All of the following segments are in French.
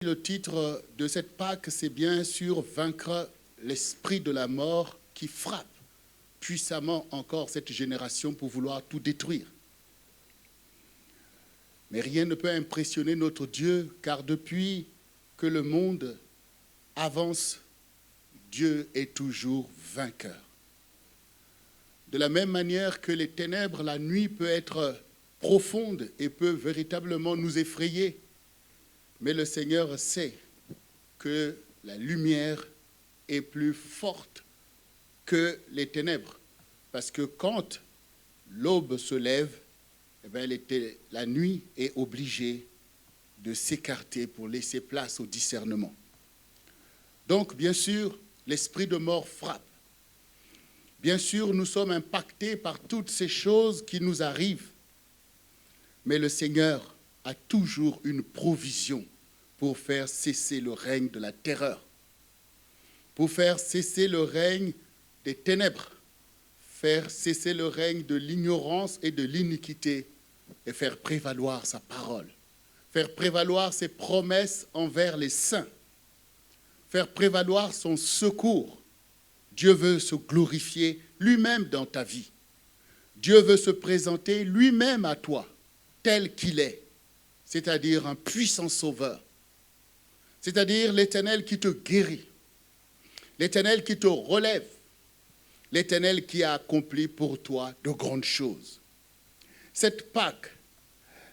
Le titre de cette Pâque, c'est bien sûr vaincre l'esprit de la mort qui frappe puissamment encore cette génération pour vouloir tout détruire. Mais rien ne peut impressionner notre Dieu, car depuis que le monde avance, Dieu est toujours vainqueur. De la même manière que les ténèbres, la nuit peut être profonde et peut véritablement nous effrayer, mais le Seigneur sait que la lumière est plus forte que les ténèbres. Parce que quand l'aube se lève, la nuit est obligée de s'écarter pour laisser place au discernement. Donc, bien sûr, l'esprit de mort frappe. Bien sûr, nous sommes impactés par toutes ces choses qui nous arrivent. Mais le Seigneur a toujours une provision pour faire cesser le règne de la terreur, pour faire cesser le règne des ténèbres, faire cesser le règne de l'ignorance et de l'iniquité et faire prévaloir sa parole, faire prévaloir ses promesses envers les saints, faire prévaloir son secours. Dieu veut se glorifier lui-même dans ta vie. Dieu veut se présenter lui-même à toi, tel qu'il est, c'est-à-dire un puissant sauveur, c'est-à-dire l'Éternel qui te guérit, l'Éternel qui te relève, l'Éternel qui a accompli pour toi de grandes choses. Cette Pâque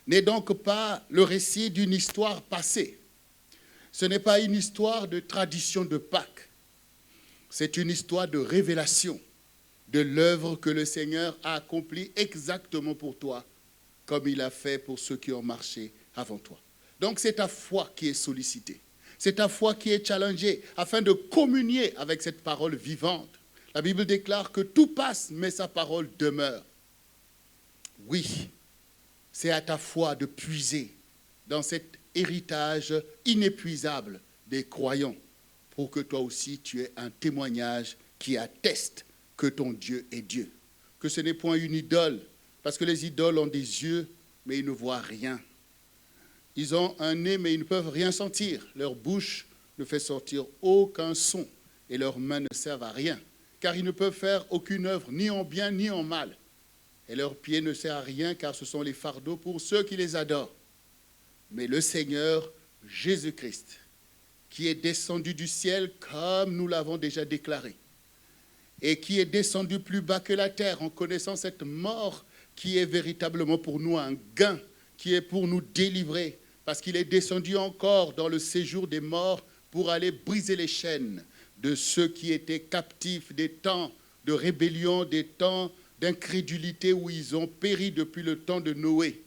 n'est donc pas le récit d'une histoire passée. Ce n'est pas une histoire de tradition de Pâques. C'est une histoire de révélation de l'œuvre que le Seigneur a accomplie exactement pour toi, comme il a fait pour ceux qui ont marché avant toi. Donc c'est ta foi qui est sollicitée. C'est ta foi qui est challengée afin de communier avec cette parole vivante. La Bible déclare que tout passe, mais sa parole demeure. Oui, c'est à ta foi de puiser dans cet héritage inépuisable des croyants pour que toi aussi tu aies un témoignage qui atteste que ton Dieu est Dieu. Que ce n'est point une idole, parce que les idoles ont des yeux, mais ils ne voient rien. Ils ont un nez, mais ils ne peuvent rien sentir. Leur bouche ne fait sortir aucun son et leurs mains ne servent à rien, car ils ne peuvent faire aucune œuvre, ni en bien ni en mal. Et leurs pieds ne servent à rien, car ce sont les fardeaux pour ceux qui les adorent. Mais le Seigneur Jésus-Christ, qui est descendu du ciel, comme nous l'avons déjà déclaré, et qui est descendu plus bas que la terre, en connaissant cette mort qui est véritablement pour nous un gain, qui est pour nous délivrer, parce qu'il est descendu encore dans le séjour des morts pour aller briser les chaînes de ceux qui étaient captifs des temps de rébellion, des temps d'incrédulité où ils ont péri depuis le temps de Noé.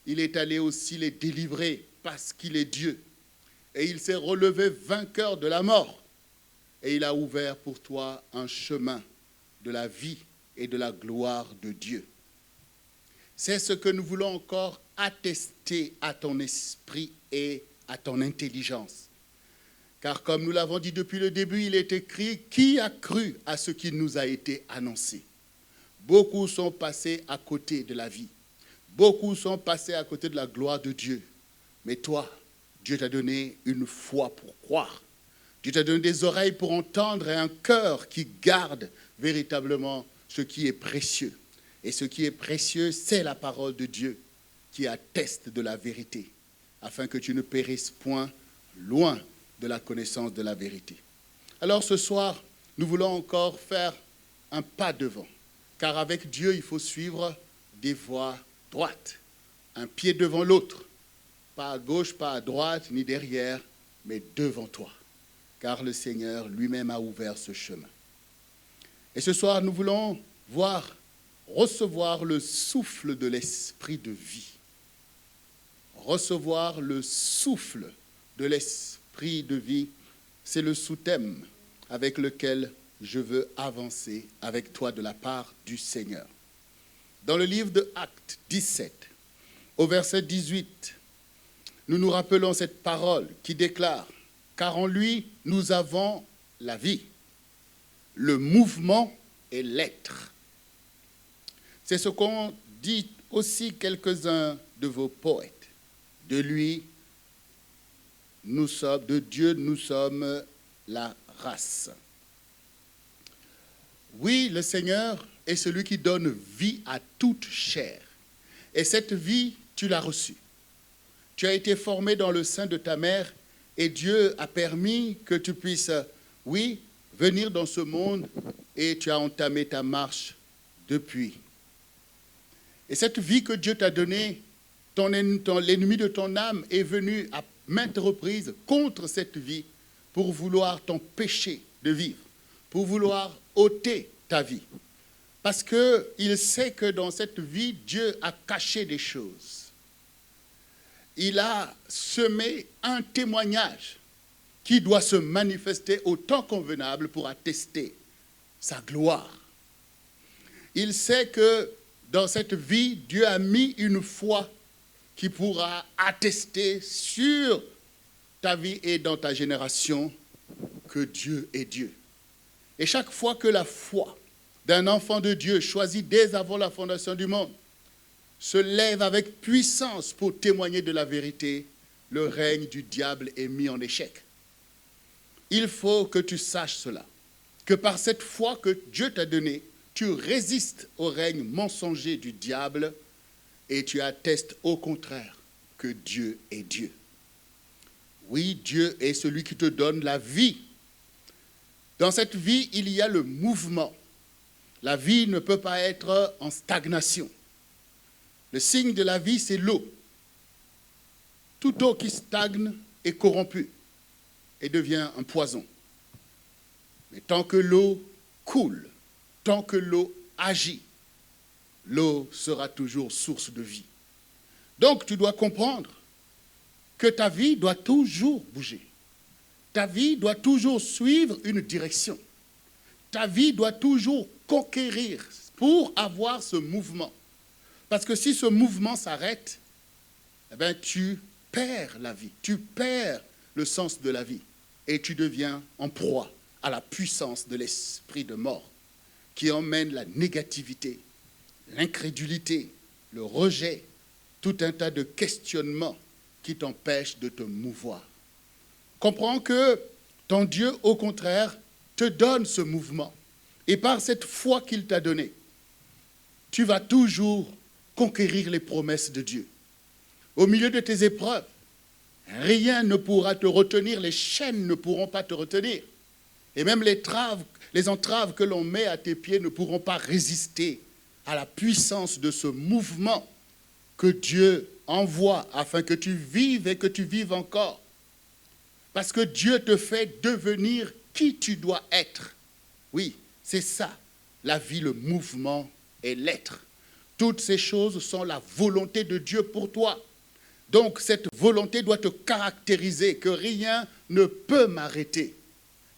Il est allé aussi les délivrer parce qu'il est Dieu. Et il s'est relevé vainqueur de la mort. Et il a ouvert pour toi un chemin de la vie et de la gloire de Dieu. C'est ce que nous voulons encore attester à ton esprit et à ton intelligence. Car comme nous l'avons dit depuis le début, il est écrit « Qui a cru à ce qui nous a été annoncé ?» Beaucoup sont passés à côté de la vie. Beaucoup sont passés à côté de la gloire de Dieu. Mais toi, Dieu t'a donné une foi pour croire. Dieu t'a donné des oreilles pour entendre et un cœur qui garde véritablement ce qui est précieux. Et ce qui est précieux, c'est la parole de Dieu qui atteste de la vérité, afin que tu ne périsses point loin de la connaissance de la vérité. Alors ce soir, nous voulons encore faire un pas devant, car avec Dieu, il faut suivre des voies droites, un pied devant l'autre, pas à gauche, pas à droite, ni derrière, mais devant toi, car le Seigneur lui-même a ouvert ce chemin. Et ce soir, nous voulons recevoir le souffle de l'esprit de vie. Recevoir le souffle de l'esprit de vie, c'est le sous-thème avec lequel je veux avancer avec toi de la part du Seigneur. Dans le livre de Actes 17, au verset 18, nous nous rappelons cette parole qui déclare « Car en lui, nous avons la vie, le mouvement et l'être. » C'est ce qu'ont dit aussi quelques-uns de vos poètes. De lui, de Dieu, nous sommes la race. Oui, le Seigneur est celui qui donne vie à toute chair. Et cette vie, tu l'as reçue. Tu as été formé dans le sein de ta mère et Dieu a permis que tu puisses, oui, venir dans ce monde et tu as entamé ta marche depuis. Et cette vie que Dieu t'a donnée, l'ennemi de ton âme est venu à maintes reprises contre cette vie pour vouloir t'empêcher de vivre, pour vouloir ôter ta vie. Parce qu'il sait que dans cette vie, Dieu a caché des choses. Il a semé un témoignage qui doit se manifester au temps convenable pour attester sa gloire. Il sait que dans cette vie, Dieu a mis une foi qui pourra attester sur ta vie et dans ta génération que Dieu est Dieu. Et chaque fois que la foi d'un enfant de Dieu choisi dès avant la fondation du monde se lève avec puissance pour témoigner de la vérité, le règne du diable est mis en échec. Il faut que tu saches cela, que par cette foi que Dieu t'a donnée, tu résistes au règne mensonger du diable et tu attestes au contraire que Dieu est Dieu. Oui, Dieu est celui qui te donne la vie. Dans cette vie, il y a le mouvement. La vie ne peut pas être en stagnation. Le signe de la vie, c'est l'eau. Toute eau qui stagne est corrompue et devient un poison. Mais tant que l'eau coule, tant que l'eau agit, l'eau sera toujours source de vie. Donc, tu dois comprendre que ta vie doit toujours bouger. Ta vie doit toujours suivre une direction. Ta vie doit toujours conquérir pour avoir ce mouvement. Parce que si ce mouvement s'arrête, eh bien, tu perds la vie, tu perds le sens de la vie et tu deviens en proie à la puissance de l'esprit de mort qui emmène la négativité, l'incrédulité, le rejet, tout un tas de questionnements qui t'empêchent de te mouvoir. Comprends que ton Dieu, au contraire, te donne ce mouvement. Et par cette foi qu'il t'a donnée, tu vas toujours conquérir les promesses de Dieu. Au milieu de tes épreuves, rien ne pourra te retenir, les chaînes ne pourront pas te retenir. Et même les entraves que l'on met à tes pieds ne pourront pas résister à la puissance de ce mouvement que Dieu envoie afin que tu vives et que tu vives encore. Parce que Dieu te fait devenir qui tu dois être. Oui, c'est ça, la vie, le mouvement et l'être. Toutes ces choses sont la volonté de Dieu pour toi. Donc cette volonté doit te caractériser, que rien ne peut m'arrêter.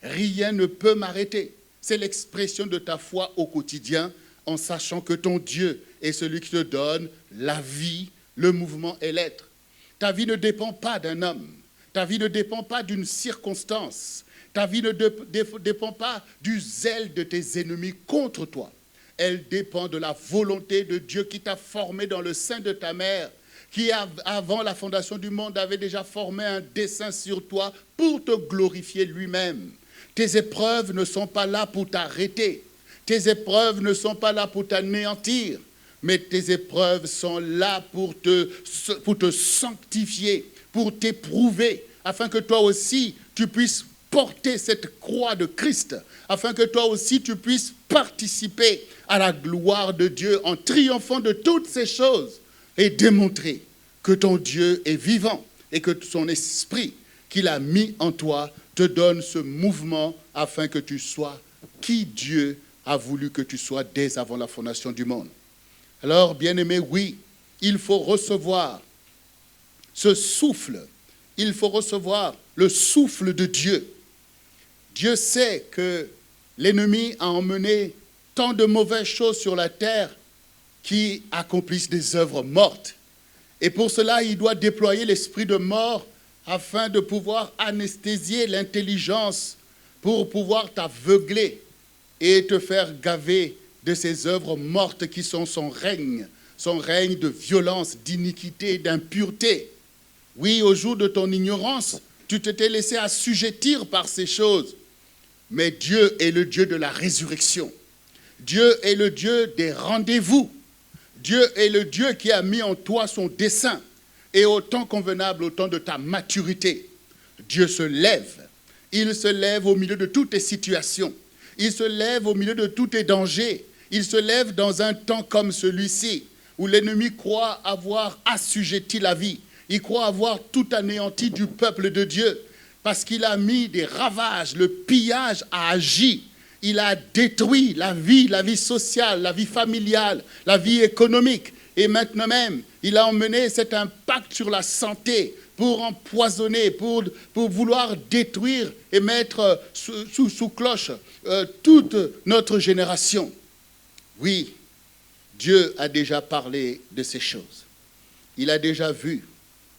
Rien ne peut m'arrêter. C'est l'expression de ta foi au quotidien, en sachant que ton Dieu est celui qui te donne la vie, le mouvement et l'être. Ta vie ne dépend pas d'un homme. Ta vie ne dépend pas d'une circonstance. Ta vie ne dépend pas du zèle de tes ennemis contre toi. Elle dépend de la volonté de Dieu qui t'a formé dans le sein de ta mère, qui avant la fondation du monde avait déjà formé un dessein sur toi pour te glorifier lui-même. Tes épreuves ne sont pas là pour t'arrêter. Tes épreuves ne sont pas là pour t'anéantir. Mais tes épreuves sont là pour te sanctifier, pour t'éprouver, afin que toi aussi tu puisses porter cette croix de Christ, afin que toi aussi tu puisses participer à la gloire de Dieu en triomphant de toutes ces choses et démontrer que ton Dieu est vivant et que son esprit qu'il a mis en toi te donne ce mouvement afin que tu sois qui Dieu a voulu que tu sois dès avant la fondation du monde. Alors, bien-aimé, oui, il faut recevoir ce souffle. Il faut recevoir le souffle de Dieu. Dieu sait que l'ennemi a emmené tant de mauvaises choses sur la terre qui accomplissent des œuvres mortes. Et pour cela, il doit déployer l'esprit de mort afin de pouvoir anesthésier l'intelligence, pour pouvoir t'aveugler et te faire gaver de ces œuvres mortes qui sont son règne de violence, d'iniquité, d'impureté. Oui, au jour de ton ignorance, Tu t'étais laissé assujettir par ces choses. Mais Dieu est le Dieu de la résurrection. Dieu est le Dieu des rendez-vous. Dieu est le Dieu qui a mis en toi son dessein. Et au temps convenable, au temps de ta maturité, Dieu se lève. Il se lève au milieu de toutes tes situations. Il se lève au milieu de tous tes dangers. Il se lève dans un temps comme celui-ci, où l'ennemi croit avoir assujetti la vie. Il croit avoir tout anéanti du peuple de Dieu, parce qu'il a mis des ravages, le pillage a agi. Il a détruit la vie sociale, la vie familiale, la vie économique. Et maintenant même, il a emmené cet impact sur la santé pour empoisonner, pour vouloir détruire et mettre sous cloche toute notre génération. Oui, Dieu a déjà parlé de ces choses. Il a déjà vu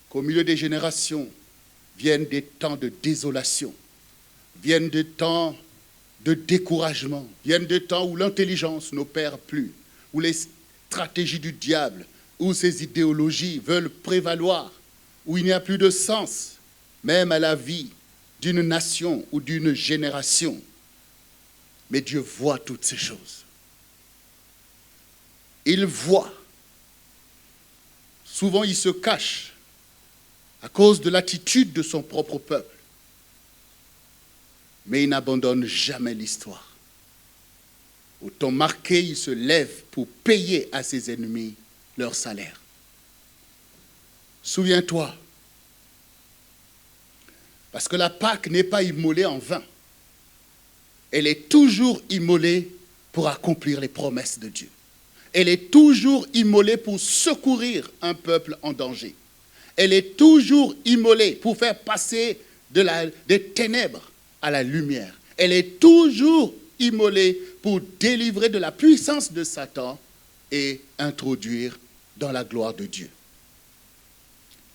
qu'au milieu des générations viennent des temps de désolation, viennent des temps de découragement, viennent des temps où l'intelligence n'opère plus, où les stratégies du diable, où ses idéologies veulent prévaloir, où il n'y a plus de sens, même à la vie d'une nation ou d'une génération. Mais Dieu voit toutes ces choses. Il voit. Souvent, il se cache à cause de l'attitude de son propre peuple. Mais il n'abandonne jamais l'histoire. Au temps marqué, il se lève pour payer à ses ennemis leur salaire. Souviens-toi, parce que la Pâque n'est pas immolée en vain. Elle est toujours immolée pour accomplir les promesses de Dieu. Elle est toujours immolée pour secourir un peuple en danger. Elle est toujours immolée pour faire passer des ténèbres à la lumière. Elle est toujours immolée pour délivrer de la puissance de Satan et introduire dans la gloire de Dieu.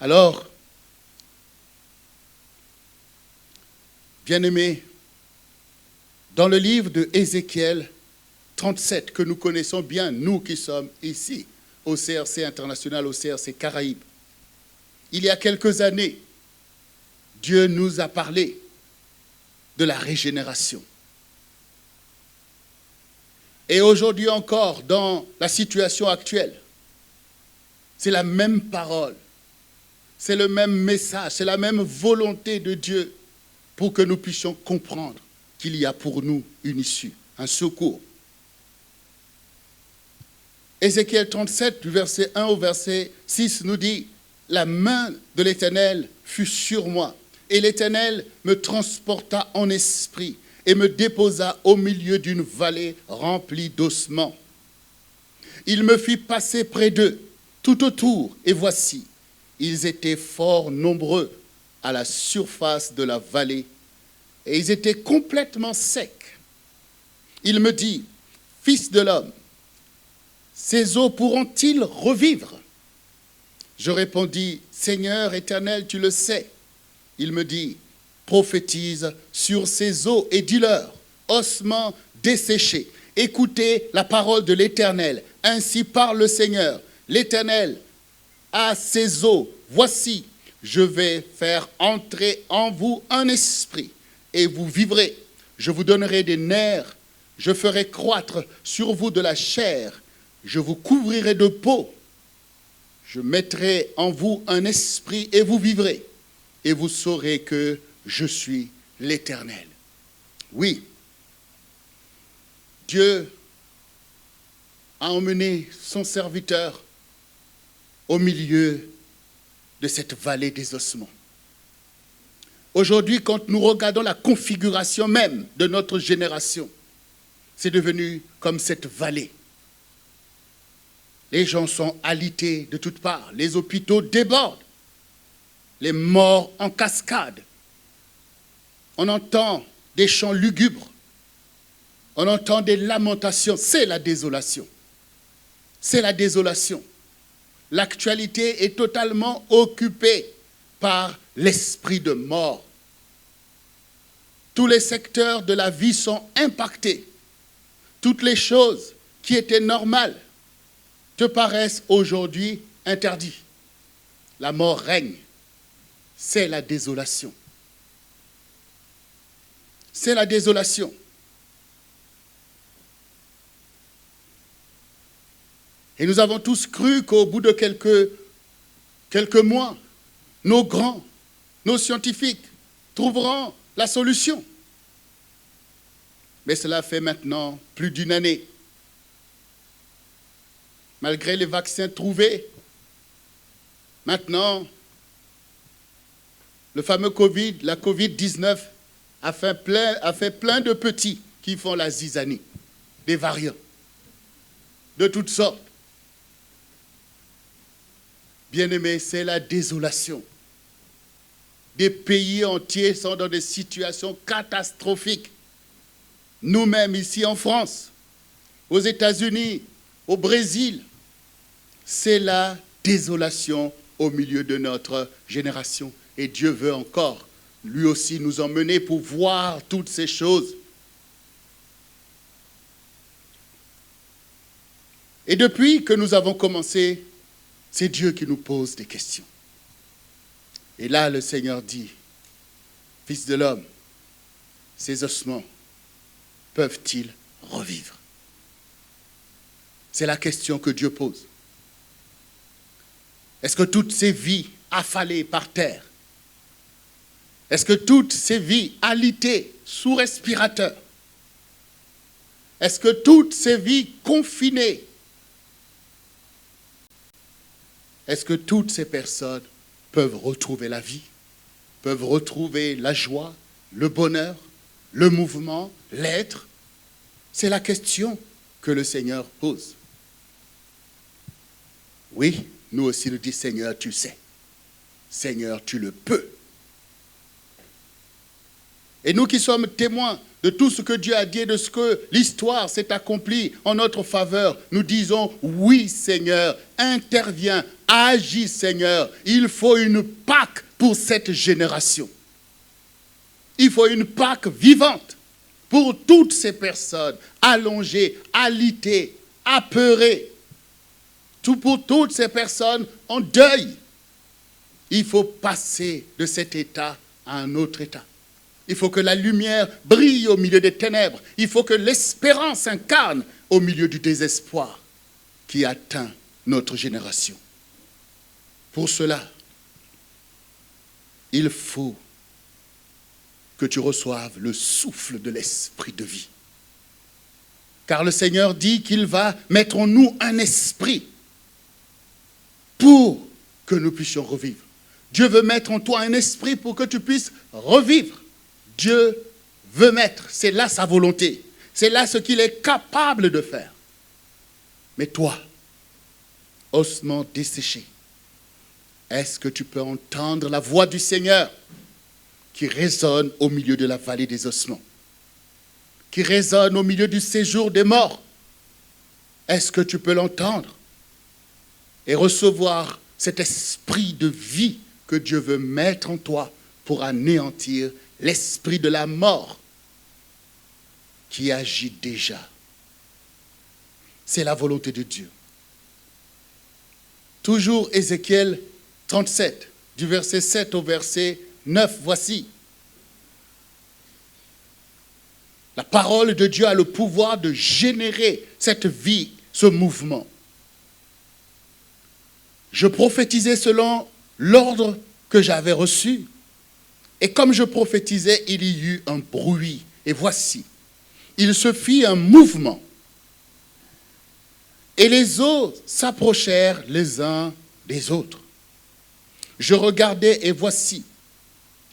Alors, bien-aimés, dans le livre de Ézéchiel 37, que nous connaissons bien, nous qui sommes ici, au CRC International, au CRC Caraïbes, il y a quelques années, Dieu nous a parlé de la régénération. Et aujourd'hui encore, dans la situation actuelle, c'est la même parole, c'est le même message, c'est la même volonté de Dieu pour que nous puissions comprendre qu'il y a pour nous une issue, un secours. Ézéchiel 37, du verset 1 au verset 6 nous dit « La main de l'Éternel fut sur moi, et l'Éternel me transporta en esprit et me déposa au milieu d'une vallée remplie d'ossements. Il me fit passer près d'eux, tout autour, et voici, ils étaient fort nombreux à la surface de la vallée, et ils étaient complètement secs. Il me dit, « Fils de l'homme, ces eaux pourront-ils revivre ?» Je répondis, « Seigneur éternel, tu le sais. » Il me dit, « Prophétise sur ces eaux et dis-leur, ossements desséchés, écoutez la parole de l'Éternel. Ainsi parle le Seigneur. L'Éternel a ces eaux. Voici, je vais faire entrer en vous un esprit et vous vivrez. Je vous donnerai des nerfs. Je ferai croître sur vous de la chair. Je vous couvrirai de peau. Je mettrai en vous un esprit et vous vivrez. Et vous saurez que je suis l'Éternel. » Oui, Dieu a emmené son serviteur au milieu de cette vallée des ossements. Aujourd'hui, quand nous regardons la configuration même de notre génération, c'est devenu comme cette vallée. Les gens sont alités de toutes parts, les hôpitaux débordent, les morts en cascade. On entend des chants lugubres, on entend des lamentations, c'est la désolation. C'est la désolation. L'actualité est totalement occupée par l'esprit de mort. Tous les secteurs de la vie sont impactés. Toutes les choses qui étaient normales te paraissent aujourd'hui interdites. La mort règne. C'est la désolation. c'est la désolation. Et nous avons tous cru qu'au bout de quelques mois, nos grands, nos scientifiques trouveront la solution. Mais cela fait maintenant plus d'une année. Malgré les vaccins trouvés, maintenant, le fameux Covid, la Covid-19, a fait plein de petits qui font la zizanie, des variants, de toutes sortes. Bien-aimés, c'est la désolation. Des pays entiers sont dans des situations catastrophiques. Nous-mêmes, ici en France, aux États-Unis, au Brésil, c'est la désolation au milieu de notre génération. Et Dieu veut encore, lui aussi, nous emmener pour voir toutes ces choses. Et depuis que nous avons commencé, c'est Dieu qui nous pose des questions. Et là, le Seigneur dit, « Fils de l'homme, ces ossements peuvent-ils revivre ?» C'est la question que Dieu pose. Est-ce que toutes ces vies affalées par terre, est-ce que toutes ces vies alitées sous respirateur, est-ce que toutes ces vies confinées, est-ce que toutes ces personnes peuvent retrouver la vie, peuvent retrouver la joie, le bonheur, le mouvement, l'être? C'est la question que le Seigneur pose. Oui, nous aussi nous disons, Seigneur, tu sais. Seigneur, tu le peux. Et nous qui sommes témoins de tout ce que Dieu a dit, de ce que l'histoire s'est accomplie en notre faveur, nous disons, oui Seigneur, interviens, agis Seigneur. Il faut une Pâque pour cette génération. Il faut une Pâque vivante pour toutes ces personnes allongées, alitées, apeurées. Pour toutes ces personnes en deuil. Il faut passer de cet état à un autre état. Il faut que la lumière brille au milieu des ténèbres. Il faut que l'espérance incarne au milieu du désespoir qui atteint notre génération. Pour cela, il faut que tu reçoives le souffle de l'esprit de vie. Car le Seigneur dit qu'il va mettre en nous un esprit pour que nous puissions revivre. Dieu veut mettre en toi un esprit pour que tu puisses revivre. Dieu veut mettre, c'est là sa volonté. C'est là ce qu'il est capable de faire. Mais toi, ossements desséchés, est-ce que tu peux entendre la voix du Seigneur qui résonne au milieu de la vallée des ossements, qui résonne au milieu du séjour des morts? Est-ce que tu peux l'entendre et recevoir cet esprit de vie que Dieu veut mettre en toi pour anéantir l'esprit de la mort qui agit déjà? C'est la volonté de Dieu. Toujours Ézéchiel 37, du verset 7 au verset 9, voici. La parole de Dieu a le pouvoir de générer cette vie, ce mouvement. Je prophétisais selon l'ordre que j'avais reçu. Et comme je prophétisais, il y eut un bruit. Et voici, il se fit un mouvement. Et les eaux s'approchèrent les uns des autres. Je regardais et voici,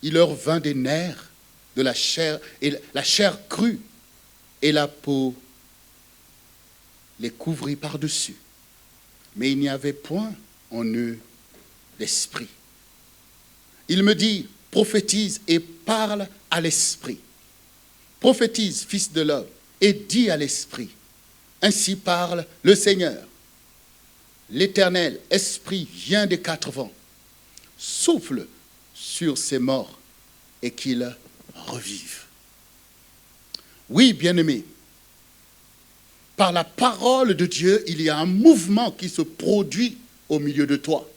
il leur vint des nerfs, de la chair, et la chair crue, et la peau les couvrit par-dessus. Mais il n'y avait point en eux l'esprit. Il me dit, prophétise et parle à l'esprit. Prophétise, fils de l'homme, et dis à l'esprit. Ainsi parle le Seigneur. L'Éternel, esprit, vient des quatre vents. Souffle sur ces morts et qu'ils revivent. Oui, bien-aimés, par la parole de Dieu, il y a un mouvement qui se produit au milieu de toi.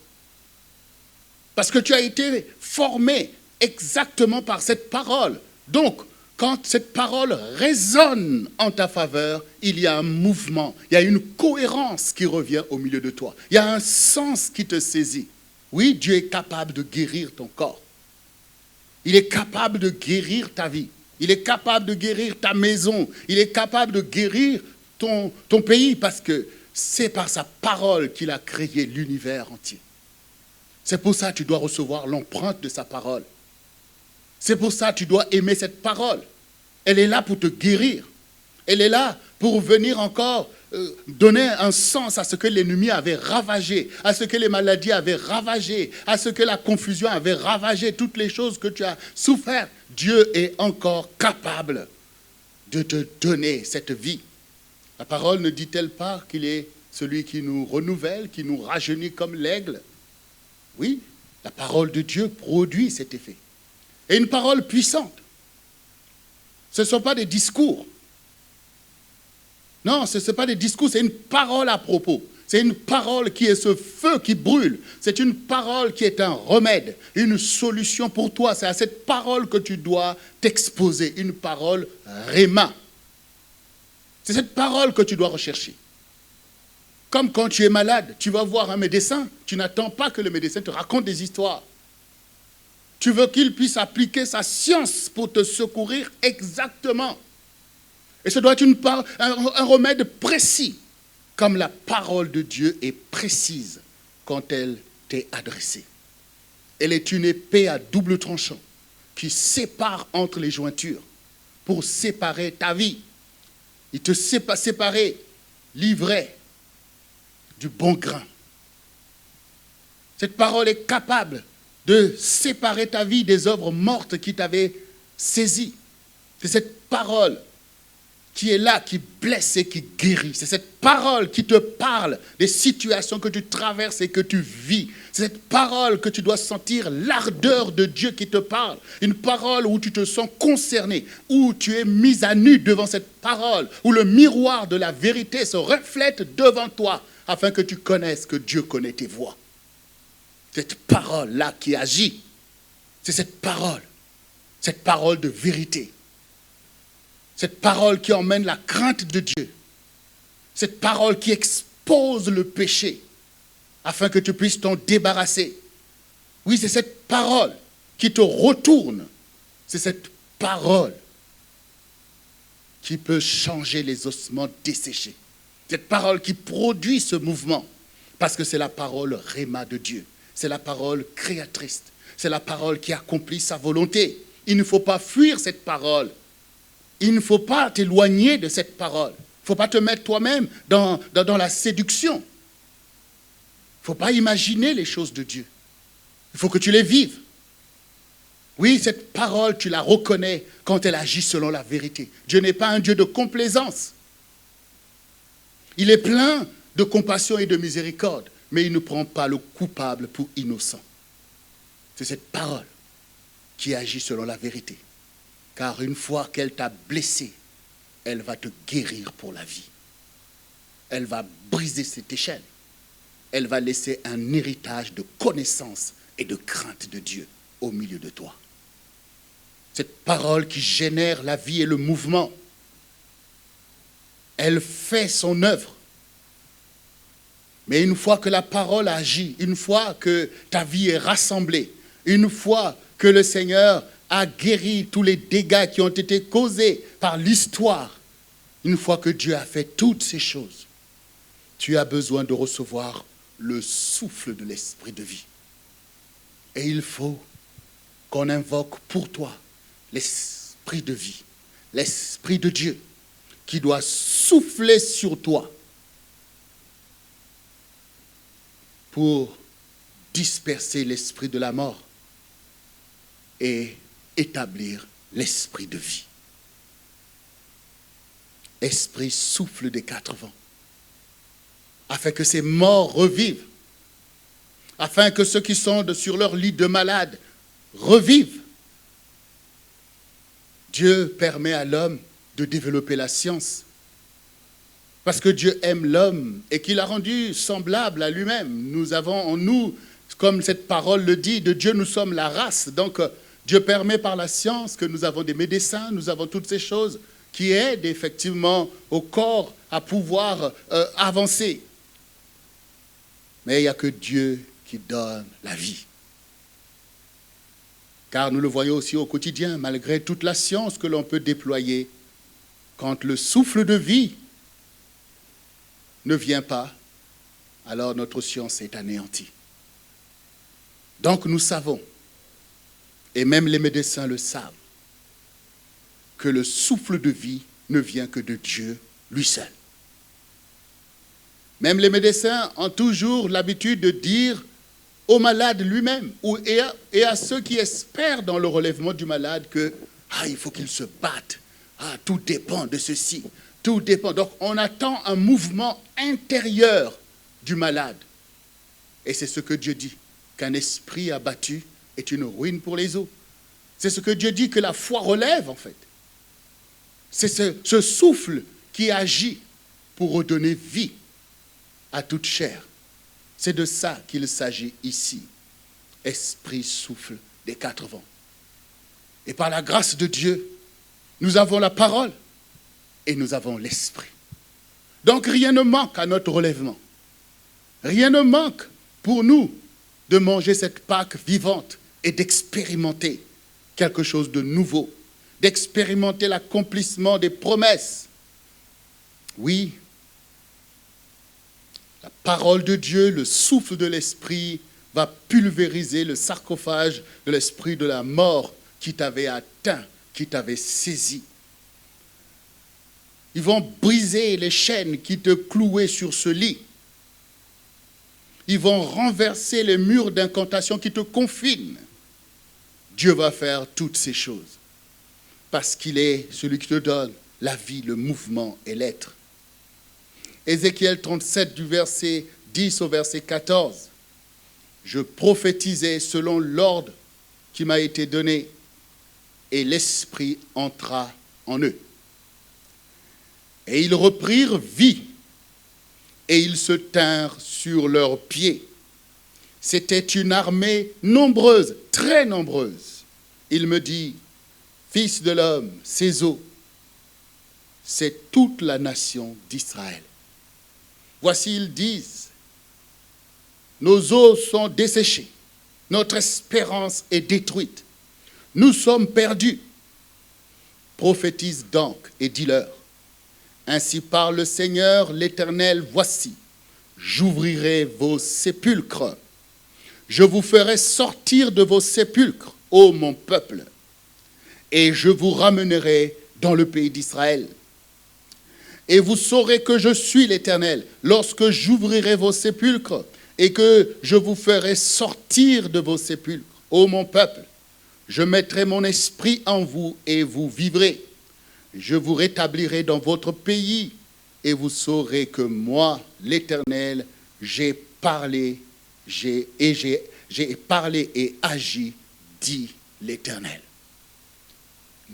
Parce que tu as été formé exactement par cette parole. Donc, quand cette parole résonne en ta faveur, il y a un mouvement, il y a une cohérence qui revient au milieu de toi. Il y a un sens qui te saisit. Oui, Dieu est capable de guérir ton corps. Il est capable de guérir ta vie. Il est capable de guérir ta maison. Il est capable de guérir ton pays parce que c'est par sa parole qu'il a créé l'univers entier. C'est pour ça que tu dois recevoir l'empreinte de sa parole. C'est pour ça que tu dois aimer cette parole. Elle est là pour te guérir. Elle est là pour venir encore donner un sens à ce que l'ennemi avait ravagé, à ce que les maladies avaient ravagé, à ce que la confusion avait ravagé, toutes les choses que tu as souffert. Dieu est encore capable de te donner cette vie. La parole ne dit-elle pas qu'il est celui qui nous renouvelle, qui nous rajeunit comme l'aigle? Oui, la parole de Dieu produit cet effet. Et une parole puissante. Ce ne sont pas des discours. Non, ce n'est pas des discours, c'est une parole à propos. C'est une parole qui est ce feu qui brûle. C'est une parole qui est un remède, une solution pour toi. C'est à cette parole que tu dois t'exposer, une parole réma. C'est cette parole que tu dois rechercher. Comme quand tu es malade, tu vas voir un médecin, tu n'attends pas que le médecin te raconte des histoires. Tu veux qu'il puisse appliquer sa science pour te secourir exactement. Et ça doit être un remède précis, comme la parole de Dieu est précise quand elle t'est adressée. Elle est une épée à double tranchant qui sépare entre les jointures pour séparer ta vie. Il te séparer l'ivraie du bon grain. Cette parole est capable de séparer ta vie des œuvres mortes qui t'avaient saisi. C'est cette parole qui est là, qui blesse et qui guérit. C'est cette parole qui te parle des situations que tu traverses et que tu vis. C'est cette parole que tu dois sentir l'ardeur de Dieu qui te parle. Une parole où tu te sens concerné, où tu es mis à nu devant cette parole, où le miroir de la vérité se reflète devant toi afin que tu connaisses que Dieu connaît tes voies. Cette parole-là qui agit, c'est cette parole de vérité. Cette parole qui emmène la crainte de Dieu. Cette parole qui expose le péché afin que tu puisses t'en débarrasser. Oui, c'est cette parole qui te retourne. C'est cette parole qui peut changer les ossements desséchés. Cette parole qui produit ce mouvement parce que c'est la parole réma de Dieu. C'est la parole créatrice. C'est la parole qui accomplit sa volonté. Il ne faut pas fuir cette parole. Il ne faut pas t'éloigner de cette parole. Il ne faut pas te mettre toi-même dans la séduction. Il ne faut pas imaginer les choses de Dieu. Il faut que tu les vives. Oui, cette parole, tu la reconnais quand elle agit selon la vérité. Dieu n'est pas un Dieu de complaisance. Il est plein de compassion et de miséricorde, mais il ne prend pas le coupable pour innocent. C'est cette parole qui agit selon la vérité. Car une fois qu'elle t'a blessé, elle va te guérir pour la vie. Elle va briser cette échelle. Elle va laisser un héritage de connaissance et de crainte de Dieu au milieu de toi. Cette parole qui génère la vie et le mouvement, elle fait son œuvre. Mais une fois que la parole agit, une fois que ta vie est rassemblée, une fois que le Seigneur a guéri tous les dégâts qui ont été causés par l'histoire, une fois que Dieu a fait toutes ces choses, tu as besoin de recevoir le souffle de l'esprit de vie. Et il faut qu'on invoque pour toi l'esprit de vie, l'esprit de Dieu qui doit souffler sur toi pour disperser l'esprit de la mort et établir l'esprit de vie. Esprit souffle des 4 vents, afin que ces morts revivent, afin que ceux qui sont sur leur lit de malade revivent. Dieu permet à l'homme de développer la science, parce que Dieu aime l'homme et qu'il a rendu semblable à lui-même. Nous avons en nous, comme cette parole le dit, de Dieu nous sommes la race. Donc Dieu permet par la science que nous avons des médecins, nous avons toutes ces choses qui aident effectivement au corps à pouvoir avancer. Mais il n'y a que Dieu qui donne la vie. Car nous le voyons aussi au quotidien, malgré toute la science que l'on peut déployer, quand le souffle de vie ne vient pas, alors notre science est anéantie. Donc nous savons, et même les médecins le savent, que le souffle de vie ne vient que de Dieu lui seul. Même les médecins ont toujours l'habitude de dire au malade lui-même et à ceux qui espèrent dans le relèvement du malade que il faut qu'il se batte. Tout dépend de ceci. Tout dépend. Donc on attend un mouvement intérieur du malade. Et c'est ce que Dieu dit, qu'un esprit abattu est une ruine pour les os. C'est ce que Dieu dit que la foi relève en fait. C'est ce souffle qui agit pour redonner vie à toute chair. C'est de ça qu'il s'agit ici. Esprit souffle des quatre vents. Et par la grâce de Dieu, nous avons la parole et nous avons l'esprit. Donc rien ne manque à notre relèvement. Rien ne manque pour nous de manger cette Pâque vivante et d'expérimenter quelque chose de nouveau, d'expérimenter l'accomplissement des promesses. Oui, la parole de Dieu, le souffle de l'esprit va pulvériser le sarcophage de l'esprit de la mort qui t'avait atteint, qui t'avait saisi. Ils vont briser les chaînes qui te clouaient sur ce lit. Ils vont renverser les murs d'incantation qui te confinent. Dieu va faire toutes ces choses parce qu'il est celui qui te donne la vie, le mouvement et l'être. Ézéchiel 37 du verset 10 au verset 14. Je prophétisais selon l'ordre qui m'a été donné et l'esprit entra en eux. Et ils reprirent vie et ils se tinrent sur leurs pieds. C'était une armée nombreuse, très nombreuse. Il me dit, fils de l'homme, ces eaux, c'est toute la nation d'Israël. Voici, ils disent, nos eaux sont desséchées, notre espérance est détruite, nous sommes perdus. Prophétise donc et dis-leur, ainsi parle le Seigneur l'Éternel, voici, j'ouvrirai vos sépulcres, je vous ferai sortir de vos sépulcres, ô mon peuple, et je vous ramènerai dans le pays d'Israël. Et vous saurez que je suis l'Éternel, lorsque j'ouvrirai vos sépulcres et que je vous ferai sortir de vos sépulcres. Ô mon peuple, je mettrai mon esprit en vous et vous vivrez. Je vous rétablirai dans votre pays et vous saurez que moi, l'Éternel, j'ai parlé et agi, dit l'Éternel.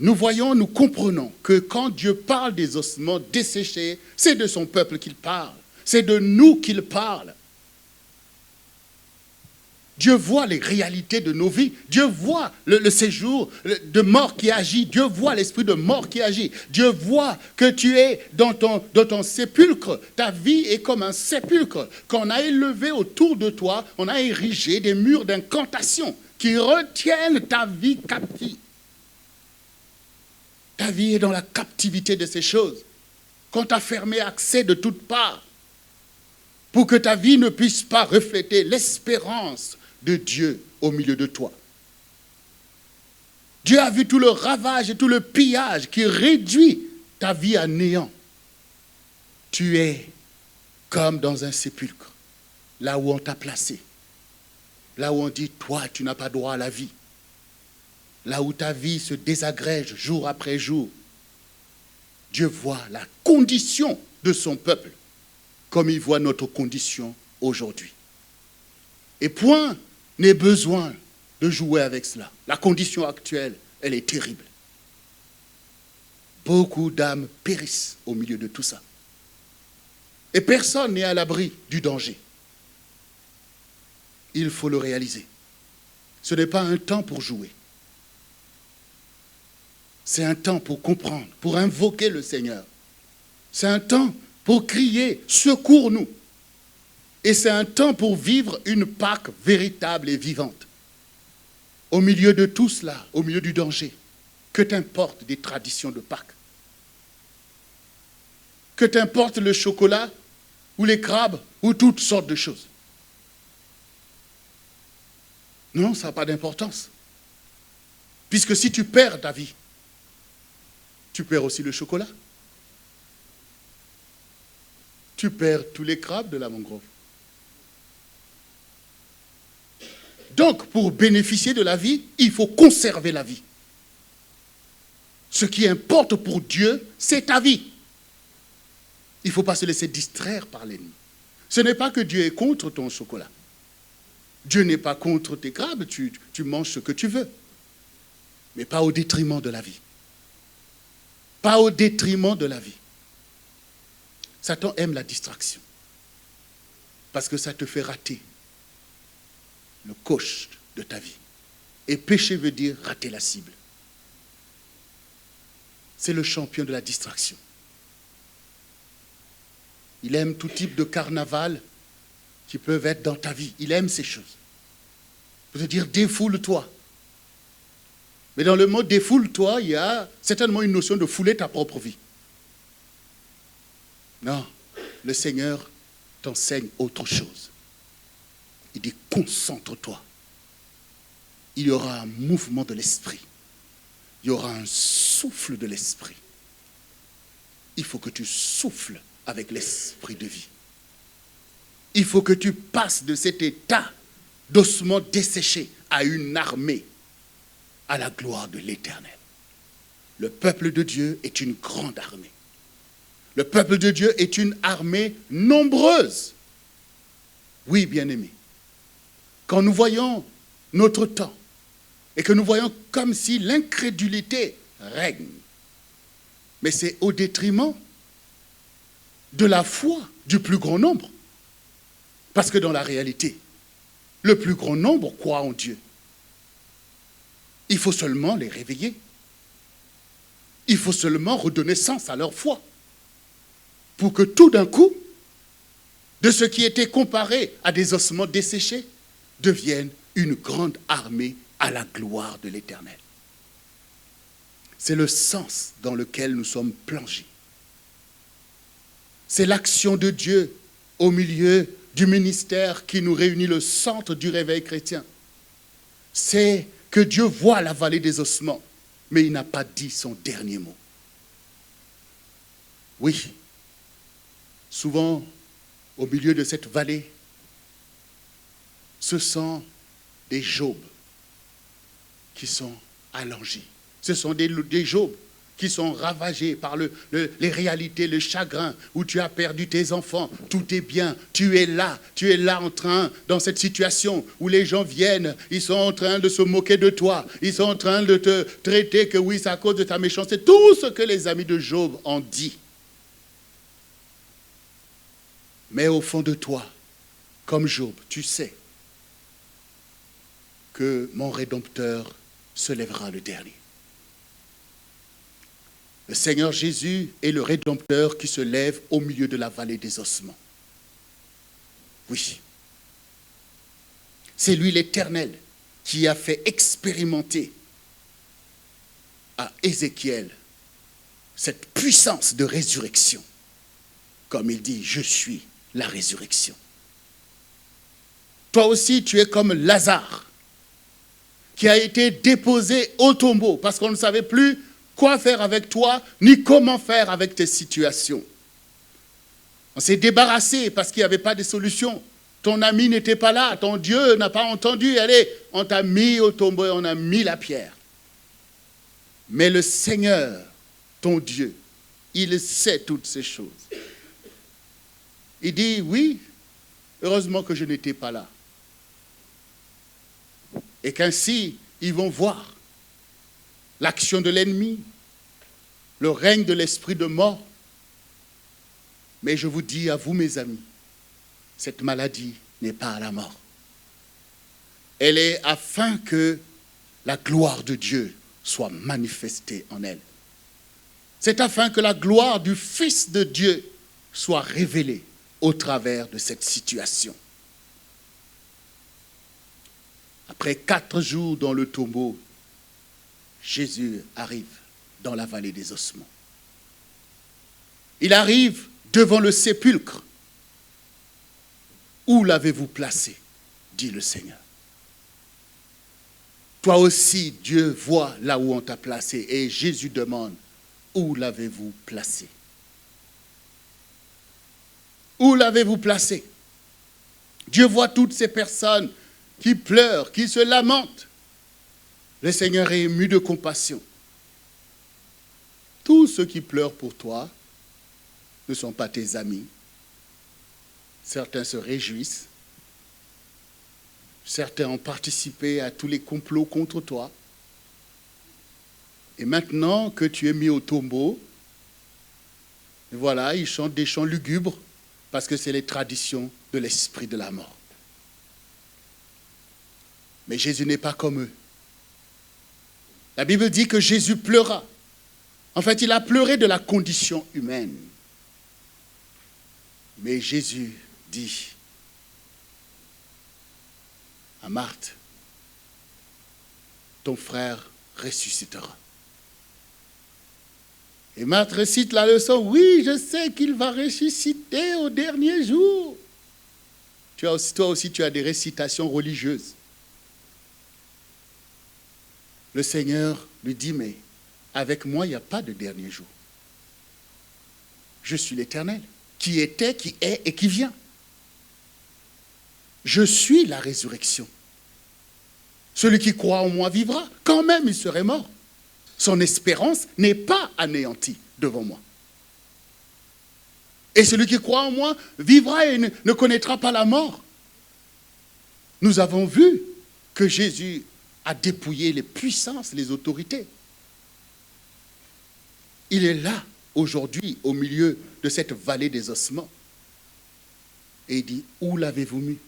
Nous voyons, nous comprenons que quand Dieu parle des ossements desséchés, c'est de son peuple qu'il parle. C'est de nous qu'il parle. Dieu voit les réalités de nos vies. Dieu voit le séjour de mort qui agit. Dieu voit l'esprit de mort qui agit. Dieu voit que tu es dans ton sépulcre. Ta vie est comme un sépulcre qu'on a élevé autour de toi. On a érigé des murs d'incantation qui retiennent ta vie captive. Ta vie est dans la captivité de ces choses, qu'on t'a fermé accès de toutes parts, pour que ta vie ne puisse pas refléter l'espérance de Dieu au milieu de toi. Dieu a vu tout le ravage et tout le pillage qui réduit ta vie à néant. Tu es comme dans un sépulcre, là où on t'a placé, là où on dit, toi, tu n'as pas droit à la vie. Là où ta vie se désagrège jour après jour, Dieu voit la condition de son peuple comme il voit notre condition aujourd'hui. Et point n'est besoin de jouer avec cela. La condition actuelle, elle est terrible. Beaucoup d'âmes périssent au milieu de tout ça. Et personne n'est à l'abri du danger. Il faut le réaliser. Ce n'est pas un temps pour jouer. C'est un temps pour comprendre, pour invoquer le Seigneur. C'est un temps pour crier, secours-nous. Et c'est un temps pour vivre une Pâque véritable et vivante. Au milieu de tout cela, au milieu du danger, que t'importe des traditions de Pâques? Que t'importe le chocolat ou les crabes ou toutes sortes de choses? Non, ça n'a pas d'importance. Puisque si tu perds ta vie, tu perds aussi le chocolat. Tu perds tous les crabes de la mangrove. Donc, pour bénéficier de la vie, il faut conserver la vie. Ce qui importe pour Dieu, c'est ta vie. Il ne faut pas se laisser distraire par l'ennemi. Ce n'est pas que Dieu est contre ton chocolat. Dieu n'est pas contre tes crabes, tu manges ce que tu veux. Mais pas au détriment de la vie. Pas au détriment de la vie. Satan aime la distraction. Parce que ça te fait rater le coche de ta vie. Et péché veut dire rater la cible. C'est le champion de la distraction. Il aime tout type de carnaval qui peuvent être dans ta vie. Il aime ces choses. Il peut te dire défoule-toi. Mais dans le mot défoule-toi, il y a certainement une notion de fouler ta propre vie. Non, le Seigneur t'enseigne autre chose. Il dit concentre-toi. Il y aura un mouvement de l'esprit. Il y aura un souffle de l'esprit. Il faut que tu souffles avec l'esprit de vie. Il faut que tu passes de cet état d'ossements desséchés à une armée à la gloire de l'Éternel. Le peuple de Dieu est une grande armée. Le peuple de Dieu est une armée nombreuse. Oui, bien-aimés. Quand nous voyons notre temps et que nous voyons comme si l'incrédulité règne, mais c'est au détriment de la foi du plus grand nombre. Parce que dans la réalité, le plus grand nombre croit en Dieu. Il faut seulement les réveiller. Il faut seulement redonner sens à leur foi. Pour que tout d'un coup, de ce qui était comparé à des ossements desséchés, devienne une grande armée à la gloire de l'Éternel. C'est le sens dans lequel nous sommes plongés. C'est l'action de Dieu au milieu du ministère qui nous réunit, le centre du réveil chrétien. C'est que Dieu voit la vallée des ossements, mais il n'a pas dit son dernier mot. Oui, souvent, au milieu de cette vallée, ce sont des Jobs qui sont allongés. Ce sont des Jobs qui sont ravagés par les réalités, le chagrin, où tu as perdu tes enfants, tout est bien, tu es là en train, dans cette situation où les gens viennent, ils sont en train de se moquer de toi, ils sont en train de te traiter que oui, c'est à cause de ta méchanceté, tout ce que les amis de Job ont dit. Mais au fond de toi, comme Job, tu sais que mon Rédempteur se lèvera le dernier. Le Seigneur Jésus est le Rédempteur qui se lève au milieu de la vallée des ossements. Oui. C'est lui l'Éternel qui a fait expérimenter à Ézéchiel cette puissance de résurrection. Comme il dit, je suis la résurrection. Toi aussi, tu es comme Lazare, qui a été déposé au tombeau parce qu'on ne savait plus quoi faire avec toi, ni comment faire avec tes situations. On s'est débarrassé parce qu'il n'y avait pas de solution. Ton ami n'était pas là, ton Dieu n'a pas entendu. Allez, on t'a mis au tombeau et on a mis la pierre. Mais le Seigneur, ton Dieu, il sait toutes ces choses. Il dit, oui, heureusement que je n'étais pas là. Et qu'ainsi, ils vont voir l'action de l'ennemi, le règne de l'esprit de mort. Mais je vous dis à vous, mes amis, cette maladie n'est pas à la mort. Elle est afin que la gloire de Dieu soit manifestée en elle. C'est afin que la gloire du Fils de Dieu soit révélée au travers de cette situation. Après 4 jours dans le tombeau, Jésus arrive dans la vallée des ossements. Il arrive devant le sépulcre. Où l'avez-vous placé? Dit le Seigneur. Toi aussi, Dieu voit là où on t'a placé. Et Jésus demande, où l'avez-vous placé? Où l'avez-vous placé? Dieu voit toutes ces personnes qui pleurent, qui se lamentent. Le Seigneur est ému de compassion. Tous ceux qui pleurent pour toi ne sont pas tes amis. Certains se réjouissent. Certains ont participé à tous les complots contre toi. Et maintenant que tu es mis au tombeau, et voilà, ils chantent des chants lugubres parce que c'est les traditions de l'esprit de la mort. Mais Jésus n'est pas comme eux. La Bible dit que Jésus pleura. En fait, il a pleuré de la condition humaine. Mais Jésus dit à Marthe, ton frère ressuscitera. Et Marthe récite la leçon, oui, je sais qu'il va ressusciter au dernier jour. Toi aussi, tu as des récitations religieuses. Le Seigneur lui dit, mais avec moi, il n'y a pas de dernier jour. Je suis l'Éternel, qui était, qui est et qui vient. Je suis la résurrection. Celui qui croit en moi vivra, quand même il serait mort. Son espérance n'est pas anéantie devant moi. Et celui qui croit en moi vivra et ne connaîtra pas la mort. Nous avons vu que Jésus a dépouillé les puissances, les autorités. Il est là, aujourd'hui, au milieu de cette vallée des ossements. Et il dit, où l'avez-vous mis?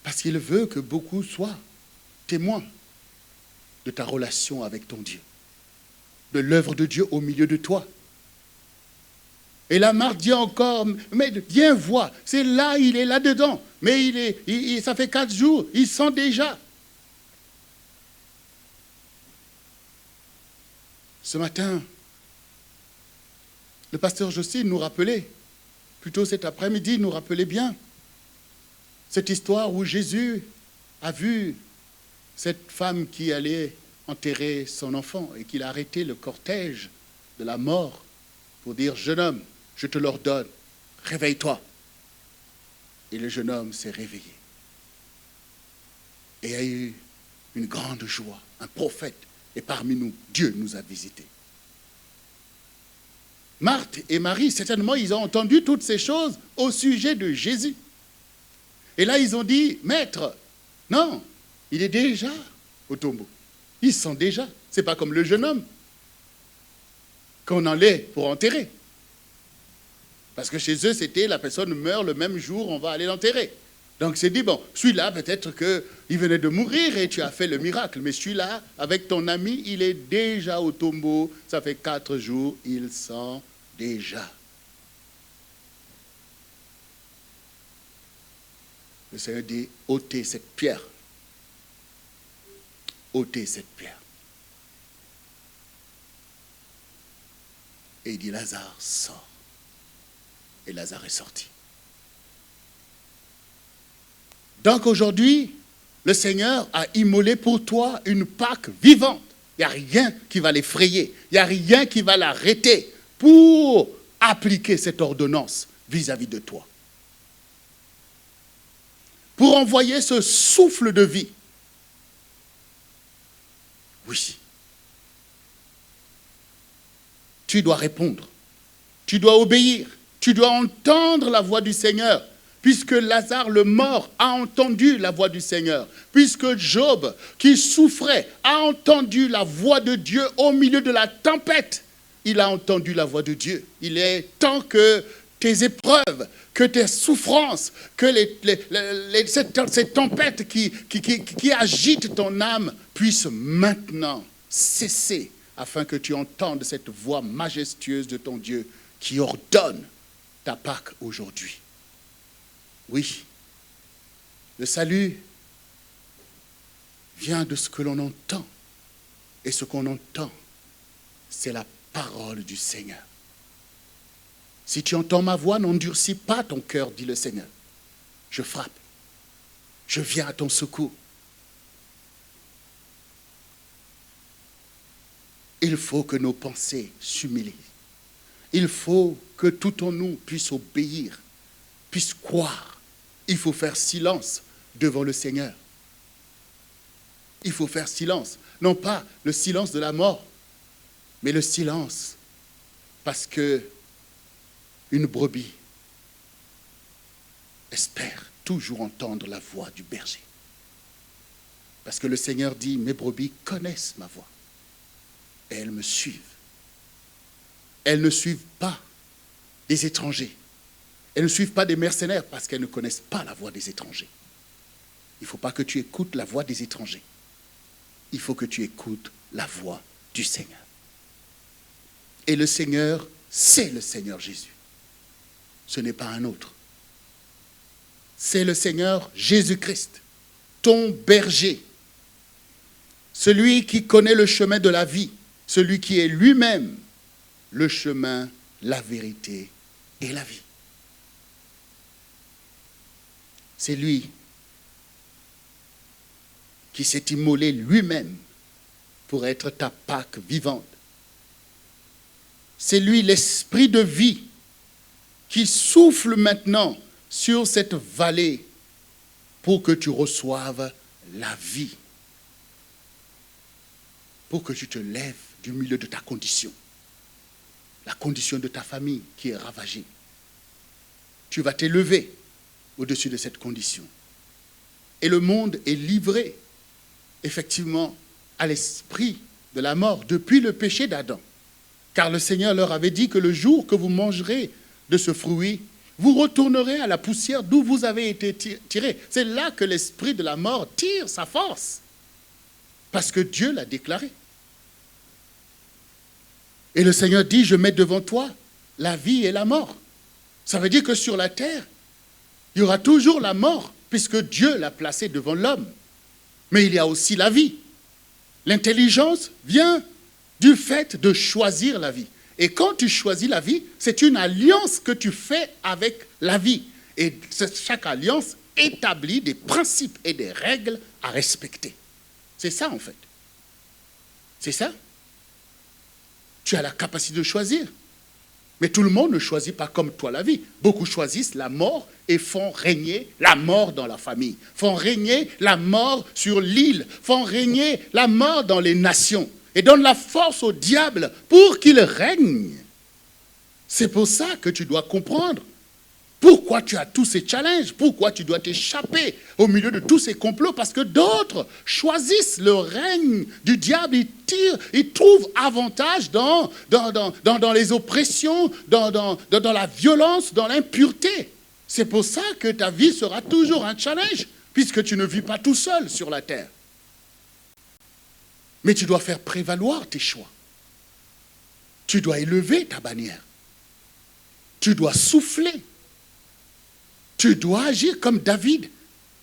Parce qu'il veut que beaucoup soient témoins de ta relation avec ton Dieu, de l'œuvre de Dieu au milieu de toi. Et la Marthe dit encore, mais viens voir, c'est là, il est là-dedans. Mais ça fait 4 jours, il sent déjà. Ce matin, le pasteur Jocelyne nous rappelait, plutôt cet après-midi, nous rappelait bien cette histoire où Jésus a vu cette femme qui allait enterrer son enfant et qu'il a arrêté le cortège de la mort pour dire, jeune homme, je te l'ordonne, réveille-toi. Et le jeune homme s'est réveillé. Et a eu une grande joie, un prophète. Et parmi nous, Dieu nous a visités. Marthe et Marie, certainement, ils ont entendu toutes ces choses au sujet de Jésus. Et là, ils ont dit, maître, non, il est déjà au tombeau. Ils sont déjà. Ce n'est pas comme le jeune homme qu'on allait pour enterrer. Parce que chez eux, c'était la personne meurt le même jour, on va aller l'enterrer. Donc c'est dit, bon, celui-là, peut-être qu'il venait de mourir et tu as fait le miracle. Mais celui-là, avec ton ami, il est déjà au tombeau. Ça fait 4 jours, il sent déjà. Le Seigneur dit, ôtez cette pierre. Ôtez cette pierre. Et il dit, Lazare, sort. Et Lazare est sorti. Donc aujourd'hui, le Seigneur a immolé pour toi une Pâque vivante. Il n'y a rien qui va l'effrayer. Il n'y a rien qui va l'arrêter pour appliquer cette ordonnance vis-à-vis de toi. Pour envoyer ce souffle de vie. Oui. Tu dois répondre. Tu dois obéir. Tu dois entendre la voix du Seigneur. Puisque Lazare, le mort, a entendu la voix du Seigneur. Puisque Job, qui souffrait, a entendu la voix de Dieu au milieu de la tempête. Il a entendu la voix de Dieu. Il est temps que tes épreuves, que tes souffrances, que cette tempête qui agite ton âme puisse maintenant cesser afin que tu entendes cette voix majestueuse de ton Dieu qui ordonne ta Pâque aujourd'hui. Oui, le salut vient de ce que l'on entend. Et ce qu'on entend, c'est la parole du Seigneur. Si tu entends ma voix, n'endurcis pas ton cœur, dit le Seigneur. Je frappe. Je viens à ton secours. Il faut que nos pensées s'humilient. Il faut que tout en nous puisse obéir, puisse croire. Il faut faire silence devant le Seigneur. Il faut faire silence. Non pas le silence de la mort, mais le silence parce que une brebis espère toujours entendre la voix du berger. Parce que le Seigneur dit, mes brebis connaissent ma voix et elles me suivent. Elles ne suivent pas des étrangers. Elles ne suivent pas des mercenaires parce qu'elles ne connaissent pas la voix des étrangers. Il ne faut pas que tu écoutes la voix des étrangers. Il faut que tu écoutes la voix du Seigneur. Et le Seigneur, c'est le Seigneur Jésus. Ce n'est pas un autre. C'est le Seigneur Jésus-Christ, ton berger, celui qui connaît le chemin de la vie, celui qui est lui-même le chemin, la vérité et la vie. C'est lui qui s'est immolé lui-même pour être ta Pâque vivante. C'est lui, l'esprit de vie, qui souffle maintenant sur cette vallée pour que tu reçoives la vie, pour que tu te lèves du milieu de ta condition, la condition de ta famille qui est ravagée. Tu vas t'élever au-dessus de cette condition. Et le monde est livré, effectivement, à l'esprit de la mort depuis le péché d'Adam. Car le Seigneur leur avait dit que le jour que vous mangerez de ce fruit, vous retournerez à la poussière d'où vous avez été tirés. C'est là que l'esprit de la mort tire sa force. Parce que Dieu l'a déclaré. Et le Seigneur dit, je mets devant toi la vie et la mort. Ça veut dire que sur la terre, il y aura toujours la mort, puisque Dieu l'a placée devant l'homme. Mais il y a aussi la vie. L'intelligence vient du fait de choisir la vie. Et quand tu choisis la vie, c'est une alliance que tu fais avec la vie. Et chaque alliance établit des principes et des règles à respecter. C'est ça en fait. C'est ça. Tu as la capacité de choisir. Mais tout le monde ne choisit pas comme toi la vie. Beaucoup choisissent la mort et font régner la mort dans la famille. Font régner la mort sur l'île. Font régner la mort dans les nations. Et donnent la force au diable pour qu'il règne. C'est pour ça que tu dois comprendre pourquoi tu as tous ces challenges, pourquoi tu dois t'échapper au milieu de tous ces complots, parce que d'autres choisissent le règne du diable, ils trouvent avantage dans les oppressions, dans la violence, dans l'impureté. C'est pour ça que ta vie sera toujours un challenge, puisque tu ne vis pas tout seul sur la terre. Mais tu dois faire prévaloir tes choix. Tu dois élever ta bannière. Tu dois souffler. Tu dois agir comme David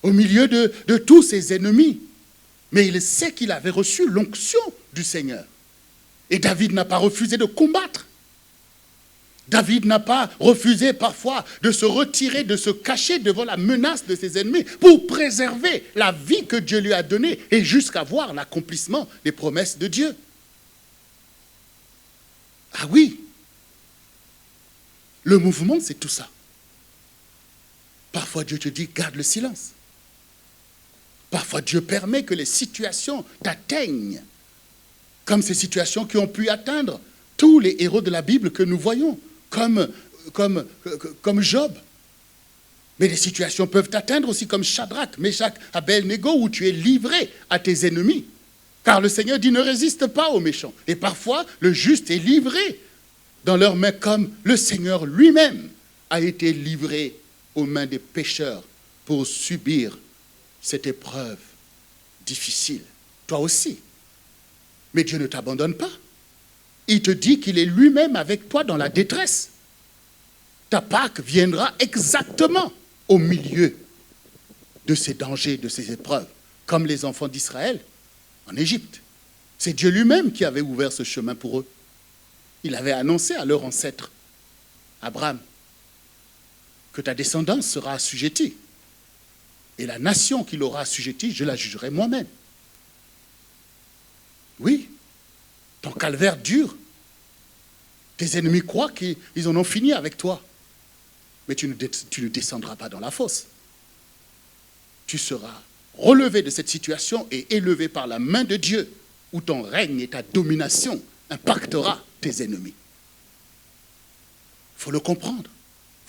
au milieu de tous ses ennemis. Mais il sait qu'il avait reçu l'onction du Seigneur. Et David n'a pas refusé de combattre. David n'a pas refusé parfois de se retirer, de se cacher devant la menace de ses ennemis pour préserver la vie que Dieu lui a donnée et jusqu'à voir l'accomplissement des promesses de Dieu. Ah oui, le mouvement, c'est tout ça. Parfois, Dieu te dit, garde le silence. Parfois, Dieu permet que les situations t'atteignent, comme ces situations qui ont pu atteindre tous les héros de la Bible que nous voyons, comme Job. Mais les situations peuvent t'atteindre aussi comme Shadrach, Meshach, Abed-Nego, où tu es livré à tes ennemis. Car le Seigneur dit, ne résiste pas aux méchants. Et parfois, le juste est livré dans leurs mains, comme le Seigneur lui-même a été livré aux mains des pécheurs pour subir cette épreuve difficile. Toi aussi, Mais Dieu ne t'abandonne pas. Il te dit qu'il est lui-même avec toi dans la détresse. Ta Pâque viendra exactement au milieu de ces dangers, de ces épreuves, comme les enfants d'Israël en Égypte. C'est Dieu lui-même qui avait ouvert ce chemin pour eux. Il avait annoncé à leur ancêtre, Abraham, que ta descendance sera assujettie. Et la nation qui l'aura assujettie, je la jugerai moi-même. Oui, ton calvaire dure. Tes ennemis croient qu'ils en ont fini avec toi. Mais tu ne descendras pas dans la fosse. Tu seras relevé de cette situation et élevé par la main de Dieu, où ton règne et ta domination impactera tes ennemis. Il faut le comprendre.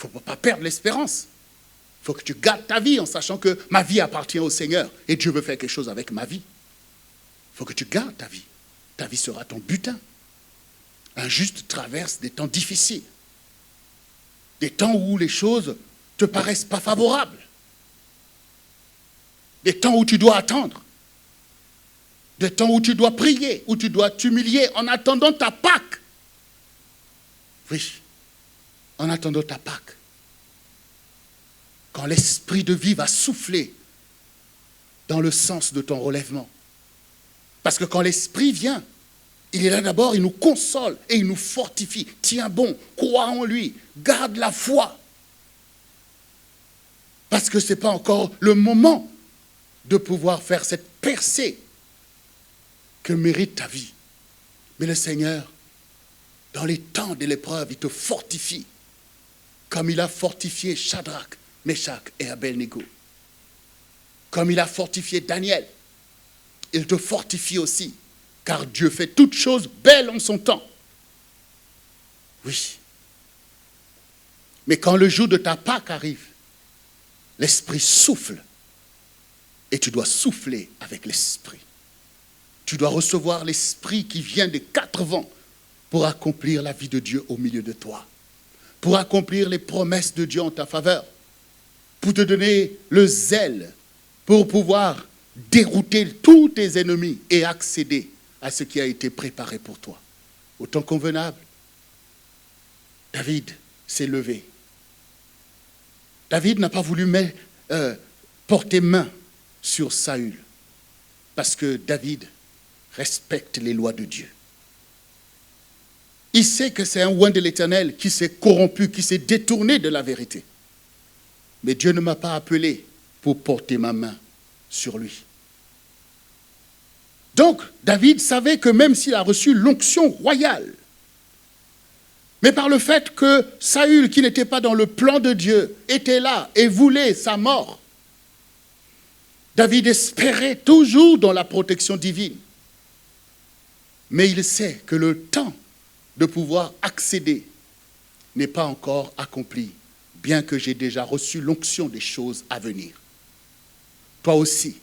Il ne faut pas perdre l'espérance. Il faut que tu gardes ta vie en sachant que ma vie appartient au Seigneur et Dieu veut faire quelque chose avec ma vie. Il faut que tu gardes ta vie. Ta vie sera ton butin. Un juste traverse des temps difficiles. Des temps où les choses ne te paraissent pas favorables. Des temps où tu dois attendre. Des temps où tu dois prier, où tu dois t'humilier en attendant ta Pâque. Oui, en attendant ta Pâque. Quand l'esprit de vie va souffler dans le sens de ton relèvement. Parce que quand l'esprit vient, il est là d'abord, il nous console et il nous fortifie. Tiens bon, crois en lui, garde la foi. Parce que ce n'est pas encore le moment de pouvoir faire cette percée que mérite ta vie. Mais le Seigneur, dans les temps de l'épreuve, il te fortifie. Comme il a fortifié Shadrach, Meshach et Abednego. Comme il a fortifié Daniel, il te fortifie aussi. Car Dieu fait toutes choses belles en son temps. Oui. Mais quand le jour de ta Pâque arrive, l'Esprit souffle. Et tu dois souffler avec l'Esprit. Tu dois recevoir l'Esprit qui vient des quatre vents pour accomplir la vie de Dieu au milieu de toi. Pour accomplir les promesses de Dieu en ta faveur. Pour te donner le zèle pour pouvoir dérouter tous tes ennemis et accéder à ce qui a été préparé pour toi. Au temps convenable, David s'est levé. David n'a pas voulu porter main sur Saül, parce que David respecte les lois de Dieu. Il sait que c'est un oint de l'Éternel qui s'est corrompu, qui s'est détourné de la vérité. Mais Dieu ne m'a pas appelé pour porter ma main sur lui. Donc, David savait que même s'il a reçu l'onction royale, mais par le fait que Saül, qui n'était pas dans le plan de Dieu, était là et voulait sa mort, David espérait toujours dans la protection divine. Mais il sait que le temps de pouvoir accéder n'est pas encore accompli, bien que j'ai déjà reçu l'onction des choses à venir. Toi aussi,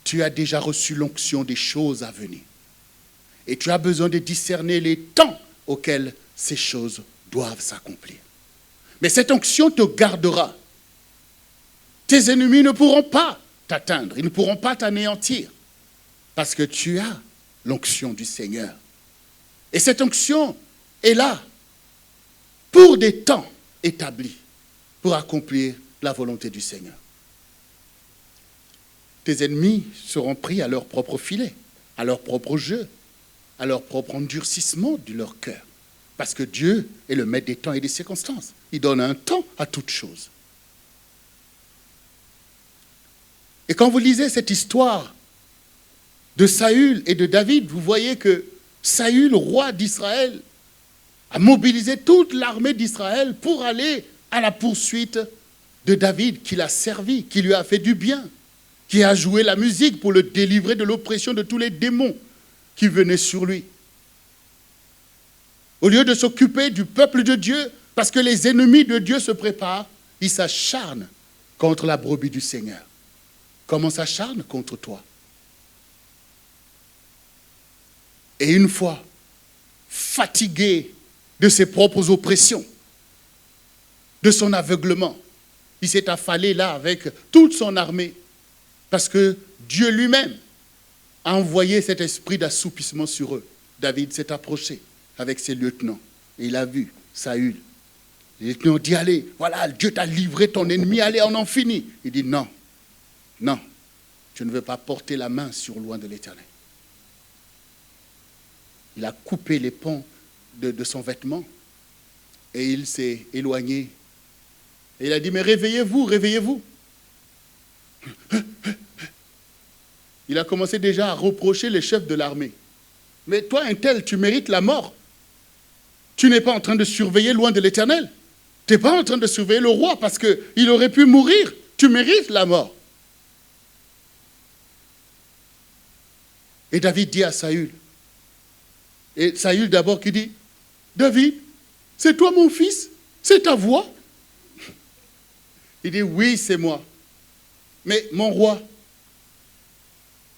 tu as déjà reçu l'onction des choses à venir. Et tu as besoin de discerner les temps auxquels ces choses doivent s'accomplir. Mais cette onction te gardera. Tes ennemis ne pourront pas t'atteindre, ils ne pourront pas t'anéantir, parce que tu as l'onction du Seigneur. Et cette onction est là pour des temps établis, pour accomplir la volonté du Seigneur. Tes ennemis seront pris à leur propre filet, à leur propre jeu, à leur propre endurcissement de leur cœur. Parce que Dieu est le maître des temps et des circonstances. Il donne un temps à toute chose. Et quand vous lisez cette histoire de Saül et de David, vous voyez que Saül, roi d'Israël, a mobilisé toute l'armée d'Israël pour aller à la poursuite de David, qui l'a servi, qui lui a fait du bien, qui a joué la musique pour le délivrer de l'oppression de tous les démons qui venaient sur lui. Au lieu de s'occuper du peuple de Dieu, parce que les ennemis de Dieu se préparent, ils s'acharnent contre la brebis du Seigneur. Comment s'acharnent contre toi? Et une fois fatigué de ses propres oppressions, de son aveuglement, il s'est affalé là avec toute son armée, parce que Dieu lui-même a envoyé cet esprit d'assoupissement sur eux. David s'est approché avec ses lieutenants et il a vu Saül. Les lieutenants ont dit, allez, voilà, Dieu t'a livré ton ennemi, allez, on en finit. Il dit, non, non, je ne veux pas porter la main sur loin de l'Éternel. Il a coupé les pans de son vêtement et il s'est éloigné. Et il a dit, mais réveillez-vous, réveillez-vous. Il a commencé déjà à reprocher les chefs de l'armée. Mais toi, un tel, tu mérites la mort. Tu n'es pas en train de surveiller loin de l'Éternel. Tu n'es pas en train de surveiller le roi parce qu'il aurait pu mourir. Tu mérites la mort. Et David dit à Saül, et Saül d'abord qui dit, David, c'est toi mon fils? C'est ta voix? Il dit, oui, c'est moi. Mais mon roi,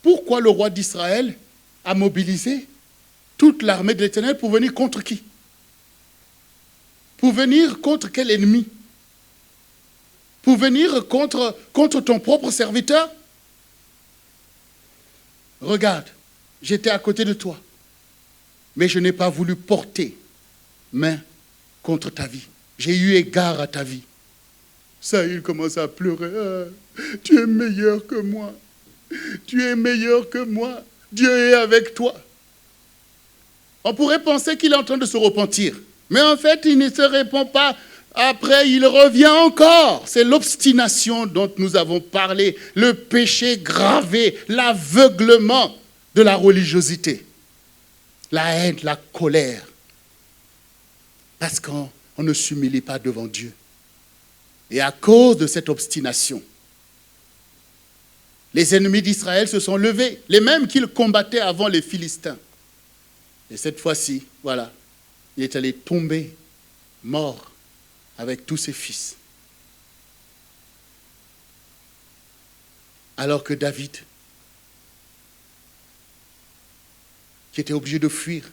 pourquoi le roi d'Israël a mobilisé toute l'armée de l'Éternel pour venir contre qui? Pour venir contre quel ennemi? Pour venir contre ton propre serviteur? Regarde, j'étais à côté de toi, mais je n'ai pas voulu porter main contre ta vie. J'ai eu égard à ta vie. Saül commence à pleurer. Ah, tu es meilleur que moi. Tu es meilleur que moi. Dieu est avec toi. On pourrait penser qu'il est en train de se repentir. Mais en fait, il ne se répand pas. Après, il revient encore. C'est l'obstination dont nous avons parlé. Le péché gravé, l'aveuglement de la religiosité. La haine, la colère. Parce qu'on ne s'humilie pas devant Dieu. Et à cause de cette obstination, les ennemis d'Israël se sont levés, les mêmes qu'ils combattaient avant les Philistins. Et cette fois-ci, voilà, il est allé tomber mort avec tous ses fils. Alors que David, qui était obligé de fuir,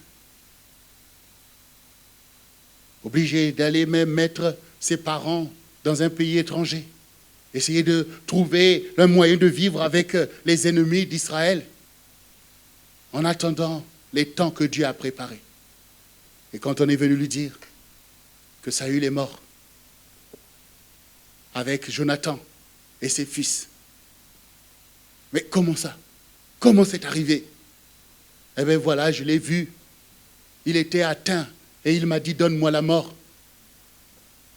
obligé d'aller même mettre ses parents dans un pays étranger, essayer de trouver un moyen de vivre avec les ennemis d'Israël, en attendant les temps que Dieu a préparés. Et quand on est venu lui dire que Saül est mort, avec Jonathan et ses fils, mais comment ça? Comment c'est arrivé? Eh bien voilà, je l'ai vu, il était atteint, et il m'a dit, donne-moi la mort.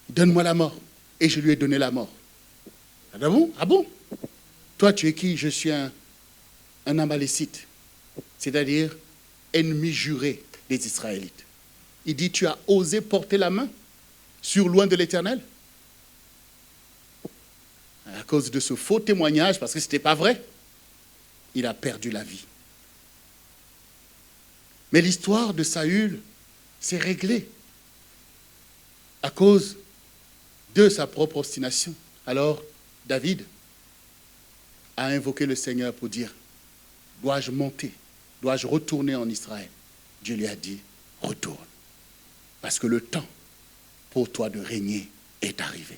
Donne-moi la mort. Et je lui ai donné la mort. Ah bon? Ah bon? Toi, tu es qui? Je suis un Amalécite, c'est-à-dire ennemi juré des Israélites. Il dit, tu as osé porter la main sur loin de l'Éternel? À cause de ce faux témoignage, parce que ce n'était pas vrai, il a perdu la vie. Mais l'histoire de Saül s'est réglée à cause de sa propre obstination. Alors, David a invoqué le Seigneur pour dire, dois-je monter? Dois-je retourner en Israël? Dieu lui a dit, retourne. Parce que le temps pour toi de régner est arrivé.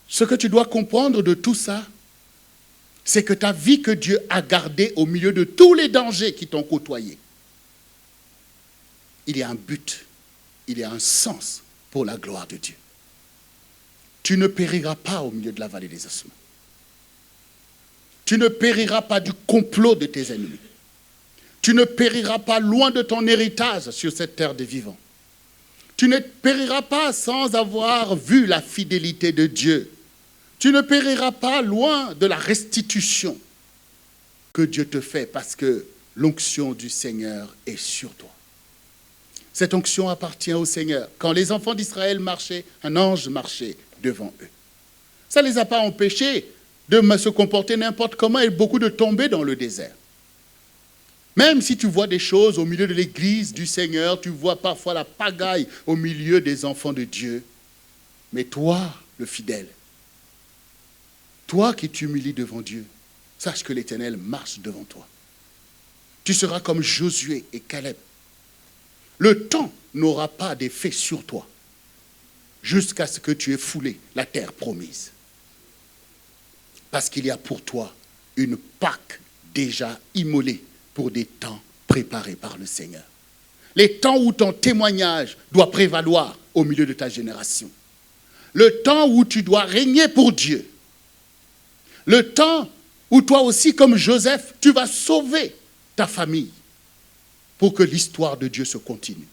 Ce que tu dois comprendre de tout ça, c'est que ta vie que Dieu a gardée au milieu de tous les dangers qui t'ont côtoyé, il y a un but, il y a un sens pour la gloire de Dieu. Tu ne périras pas au milieu de la vallée des ossements. Tu ne périras pas du complot de tes ennemis. Tu ne périras pas loin de ton héritage sur cette terre des vivants. Tu ne périras pas sans avoir vu la fidélité de Dieu. Tu ne périras pas loin de la restitution que Dieu te fait parce que l'onction du Seigneur est sur toi. Cette onction appartient au Seigneur. Quand les enfants d'Israël marchaient, un ange marchait devant eux. Ça ne les a pas empêchés de se comporter n'importe comment et beaucoup de tomber dans le désert. Même si tu vois des choses au milieu de l'église du Seigneur, tu vois parfois la pagaille au milieu des enfants de Dieu. Mais toi, le fidèle, toi qui t'humilies devant Dieu, sache que l'Éternel marche devant toi. Tu seras comme Josué et Caleb. Le temps n'aura pas d'effet sur toi jusqu'à ce que tu aies foulé la terre promise. Parce qu'il y a pour toi une Pâque déjà immolée pour des temps préparés par le Seigneur. Les temps où ton témoignage doit prévaloir au milieu de ta génération. Le temps où tu dois régner pour Dieu. Le temps où toi aussi, comme Joseph, tu vas sauver ta famille pour que l'histoire de Dieu se continue.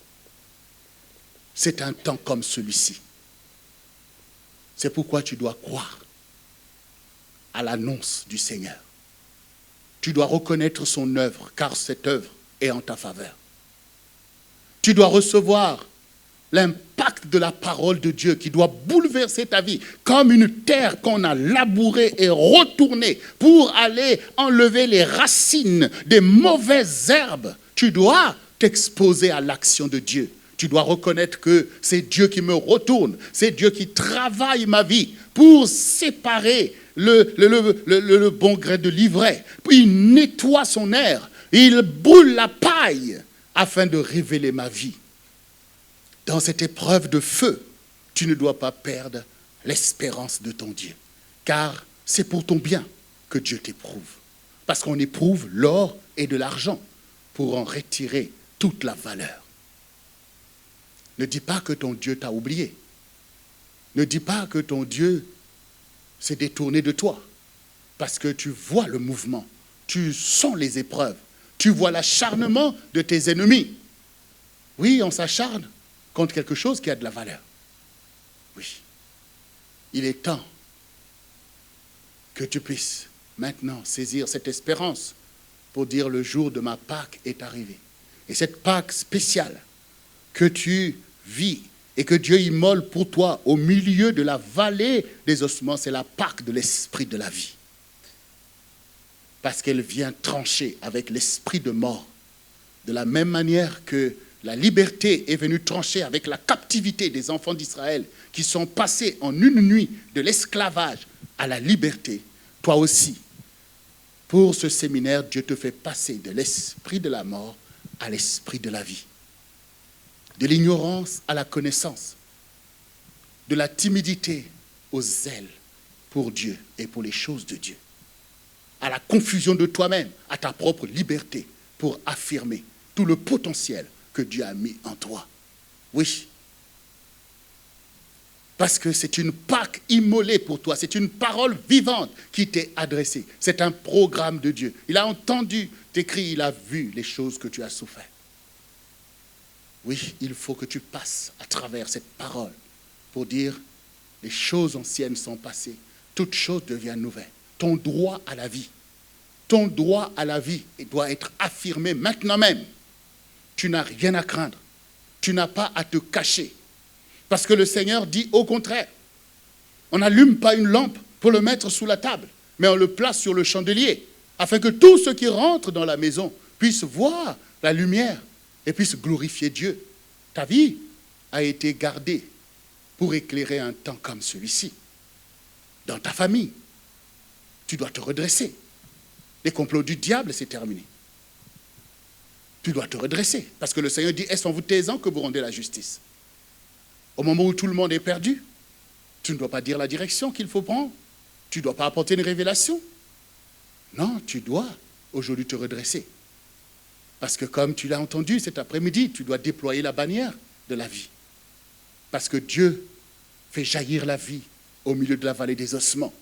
C'est un temps comme celui-ci. C'est pourquoi tu dois croire à l'annonce du Seigneur. Tu dois reconnaître son œuvre, car cette œuvre est en ta faveur. Tu dois recevoir l'impact de la parole de Dieu qui doit bouleverser ta vie, comme une terre qu'on a labourée et retournée pour aller enlever les racines des mauvaises herbes. Tu dois t'exposer à l'action de Dieu. Tu dois reconnaître que c'est Dieu qui me retourne, c'est Dieu qui travaille ma vie pour séparer le bon gré de l'ivraie. Il nettoie son air, il brûle la paille afin de révéler ma vie. Dans cette épreuve de feu, tu ne dois pas perdre l'espérance de ton Dieu, car c'est pour ton bien que Dieu t'éprouve. Parce qu'on éprouve l'or et de l'argent pour en retirer toute la valeur. Ne dis pas que ton Dieu t'a oublié. Ne dis pas que ton Dieu s'est détourné de toi. Parce que tu vois le mouvement, tu sens les épreuves, tu vois l'acharnement de tes ennemis. Oui, on s'acharne contre quelque chose qui a de la valeur. Oui. Il est temps que tu puisses maintenant saisir cette espérance pour dire le jour de ma Pâque est arrivé. Et cette Pâque spéciale que tu vis et que Dieu immole pour toi au milieu de la vallée des ossements, c'est la Pâque de l'esprit de la vie. Parce qu'elle vient trancher avec l'esprit de mort. De la même manière que la liberté est venue trancher avec la captivité des enfants d'Israël qui sont passés en une nuit de l'esclavage à la liberté, toi aussi, pour ce séminaire, Dieu te fait passer de l'esprit de la mort à l'esprit de la vie. De l'ignorance à la connaissance, de la timidité au zèle pour Dieu et pour les choses de Dieu, à la confusion de toi-même, à ta propre liberté pour affirmer tout le potentiel que Dieu a mis en toi. Oui. Parce que c'est une Pâque immolée pour toi, c'est une parole vivante qui t'est adressée. C'est un programme de Dieu. Il a entendu tes cris, il a vu les choses que tu as souffert. Oui, il faut que tu passes à travers cette parole pour dire les choses anciennes sont passées, toutes choses deviennent nouvelles. Ton droit à la vie doit être affirmé maintenant même. Tu n'as rien à craindre, tu n'as pas à te cacher. Parce que le Seigneur dit au contraire, on n'allume pas une lampe pour le mettre sous la table, mais on le place sur le chandelier, afin que tous ceux qui rentrent dans la maison puissent voir la lumière et puisse glorifier Dieu. Ta vie a été gardée pour éclairer un temps comme celui-ci. Dans ta famille, tu dois te redresser. Les complots du diable, c'est terminé. Tu dois te redresser. Parce que le Seigneur dit, est-ce en vous taisant que vous rendez la justice? Au moment où tout le monde est perdu, tu ne dois pas dire la direction qu'il faut prendre. Tu ne dois pas apporter une révélation. Non, tu dois aujourd'hui te redresser. Parce que comme tu l'as entendu cet après-midi, tu dois déployer la bannière de la vie. Parce que Dieu fait jaillir la vie au milieu de la vallée des ossements.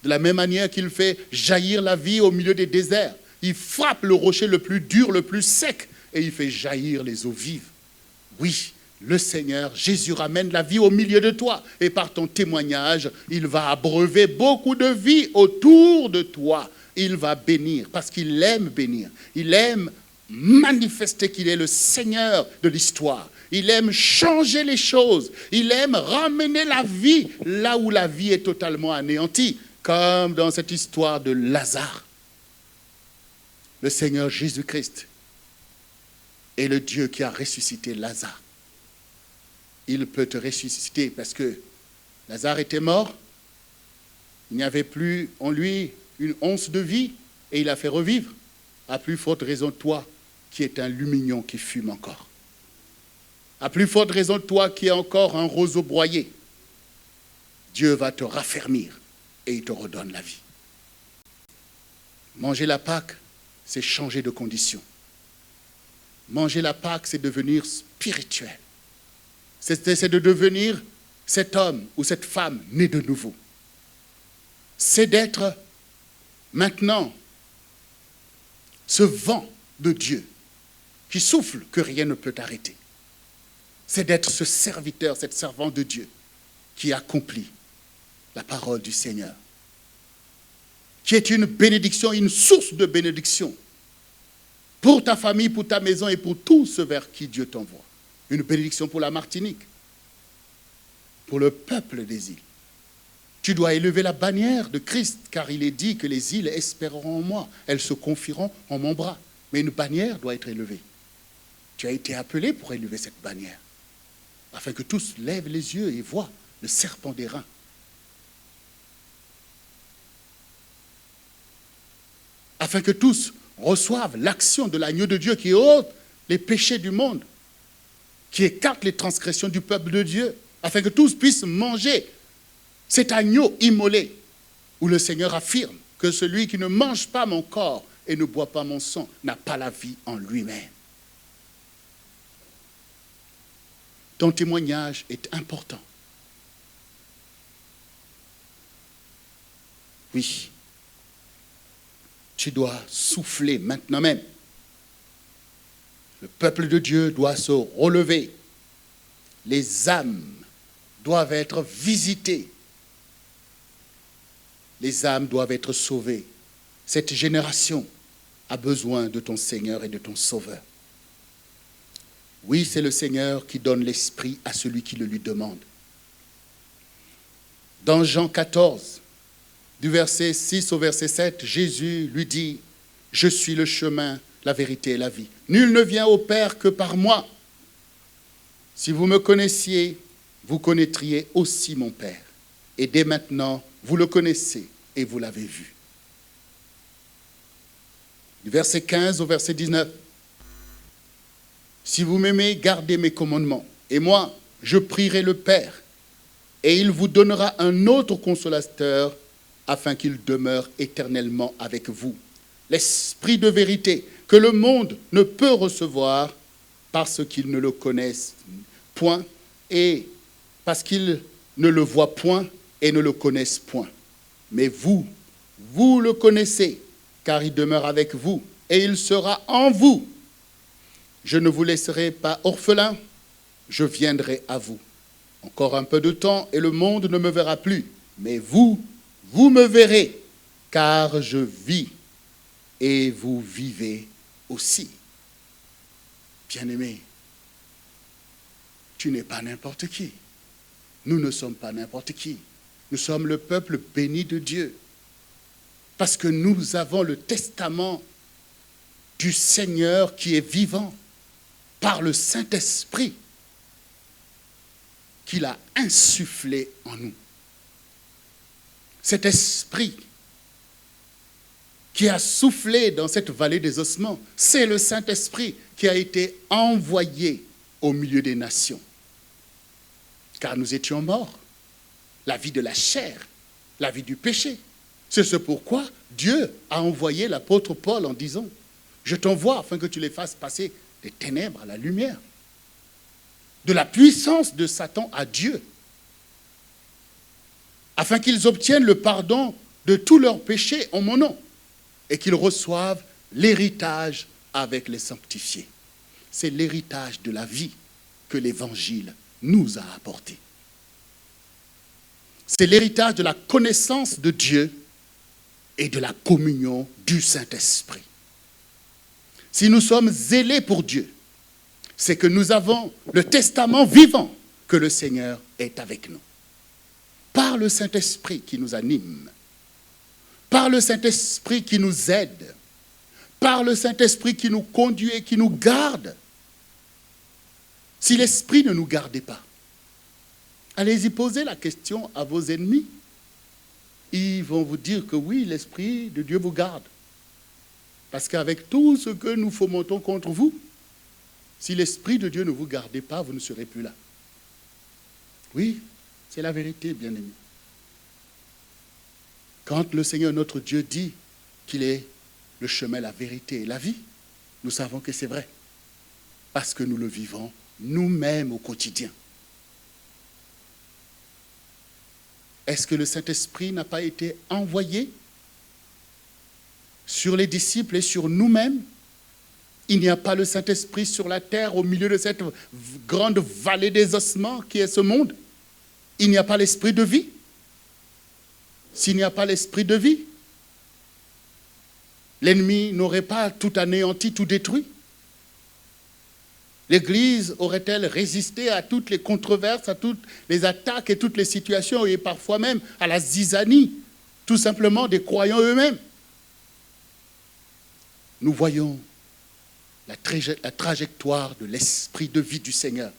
De la même manière qu'il fait jaillir la vie au milieu des déserts. Il frappe le rocher le plus dur, le plus sec, et il fait jaillir les eaux vives. Oui, le Seigneur, Jésus ramène la vie au milieu de toi. Et par ton témoignage, il va abreuver beaucoup de vie autour de toi. Il va bénir, parce qu'il aime bénir. Il aime manifester qu'il est le Seigneur de l'histoire. Il aime changer les choses. Il aime ramener la vie là où la vie est totalement anéantie. Comme dans cette histoire de Lazare. Le Seigneur Jésus-Christ est le Dieu qui a ressuscité Lazare. Il peut te ressusciter parce que Lazare était mort. Il n'y avait plus en lui une once de vie et il a fait revivre. À plus forte raison, toi qui es un lumignon qui fume encore. À plus forte raison, toi qui es encore un roseau broyé. Dieu va te raffermir et il te redonne la vie. Manger la Pâque, c'est changer de condition. Manger la Pâque, c'est devenir spirituel. C'est de devenir cet homme ou cette femme né de nouveau. C'est d'être maintenant ce vent de Dieu qui souffle que rien ne peut arrêter. C'est d'être ce serviteur, cette servante de Dieu qui accomplit la parole du Seigneur, qui est une bénédiction, une source de bénédiction pour ta famille, pour ta maison et pour tous ceux vers qui Dieu t'envoie. Une bénédiction pour la Martinique, pour le peuple des îles. Tu dois élever la bannière de Christ, car il est dit que les îles espéreront en moi, elles se confieront en mon bras. Mais une bannière doit être élevée. Tu as été appelé pour élever cette bannière, afin que tous lèvent les yeux et voient le serpent d'airain. Afin que tous reçoivent l'action de l'agneau de Dieu qui ôte les péchés du monde, qui écarte les transgressions du peuple de Dieu, afin que tous puissent manger cet agneau immolé, où le Seigneur affirme que celui qui ne mange pas mon corps et ne boit pas mon sang n'a pas la vie en lui-même. Ton témoignage est important. Oui. Tu dois souffler maintenant même. Le peuple de Dieu doit se relever. Les âmes doivent être visitées. Les âmes doivent être sauvées. Cette génération a besoin de ton Seigneur et de ton Sauveur. Oui, c'est le Seigneur qui donne l'esprit à celui qui le lui demande. Dans Jean 14, du verset 6 au verset 7, Jésus lui dit, « Je suis le chemin, la vérité et la vie. Nul ne vient au Père que par moi. Si vous me connaissiez, vous connaîtriez aussi mon Père. Et dès maintenant, vous le connaissez et vous l'avez vu. » Du verset 15 au verset 19, « Si vous m'aimez, gardez mes commandements. Et moi, je prierai le Père, et il vous donnera un autre consolateur, afin qu'il demeure éternellement avec vous. L'Esprit de vérité que le monde ne peut recevoir parce qu'ils ne le connaissent point et parce qu'ils ne le voient point et ne le connaissent point. Mais vous, vous le connaissez, car il demeure avec vous et il sera en vous. Je ne vous laisserai pas orphelin, je viendrai à vous. Encore un peu de temps et le monde ne me verra plus, mais vous me verrez, car je vis et vous vivez aussi. Bien-aimé, tu n'es pas n'importe qui. Nous ne sommes pas n'importe qui. Nous sommes le peuple béni de Dieu. Parce que nous avons le testament du Seigneur qui est vivant par le Saint-Esprit qu'il a insufflé en nous. Cet esprit qui a soufflé dans cette vallée des ossements, c'est le Saint-Esprit qui a été envoyé au milieu des nations. Car nous étions morts. La vie de la chair, la vie du péché. C'est ce pourquoi Dieu a envoyé l'apôtre Paul en disant « Je t'envoie afin que tu les fasses passer des ténèbres à la lumière, de la puissance de Satan à Dieu, afin qu'ils obtiennent le pardon de tous leurs péchés en mon nom et qu'ils reçoivent l'héritage avec les sanctifiés. » C'est l'héritage de la vie que l'Évangile nous a apporté. C'est l'héritage de la connaissance de Dieu et de la communion du Saint-Esprit. Si nous sommes zélés pour Dieu, c'est que nous avons le testament vivant que le Seigneur est avec nous. Par le Saint-Esprit qui nous anime, par le Saint-Esprit qui nous aide, par le Saint-Esprit qui nous conduit et qui nous garde. Si l'Esprit ne nous gardait pas, allez-y poser la question à vos ennemis. Ils vont vous dire que oui, l'Esprit de Dieu vous garde. Parce qu'avec tout ce que nous fomentons contre vous, si l'Esprit de Dieu ne vous gardait pas, vous ne serez plus là. Oui, c'est la vérité, bien-aimés. Quand le Seigneur notre Dieu dit qu'il est le chemin, la vérité et la vie. Nous savons que c'est vrai. Parce que nous le vivons nous-mêmes au quotidien. Est-ce que le Saint-Esprit n'a pas été envoyé sur les disciples et sur nous-mêmes? Il n'y a pas le Saint-Esprit sur la terre au milieu de cette grande vallée des ossements qui est ce monde. Il n'y a pas l'esprit de vie. S'il n'y a pas l'esprit de vie, l'ennemi n'aurait pas tout anéanti, tout détruit. L'Église aurait-elle résisté à toutes les controverses, à toutes les attaques et toutes les situations, et parfois même à la zizanie, tout simplement des croyants eux-mêmes? Nous voyons la trajectoire de l'esprit de vie du Seigneur.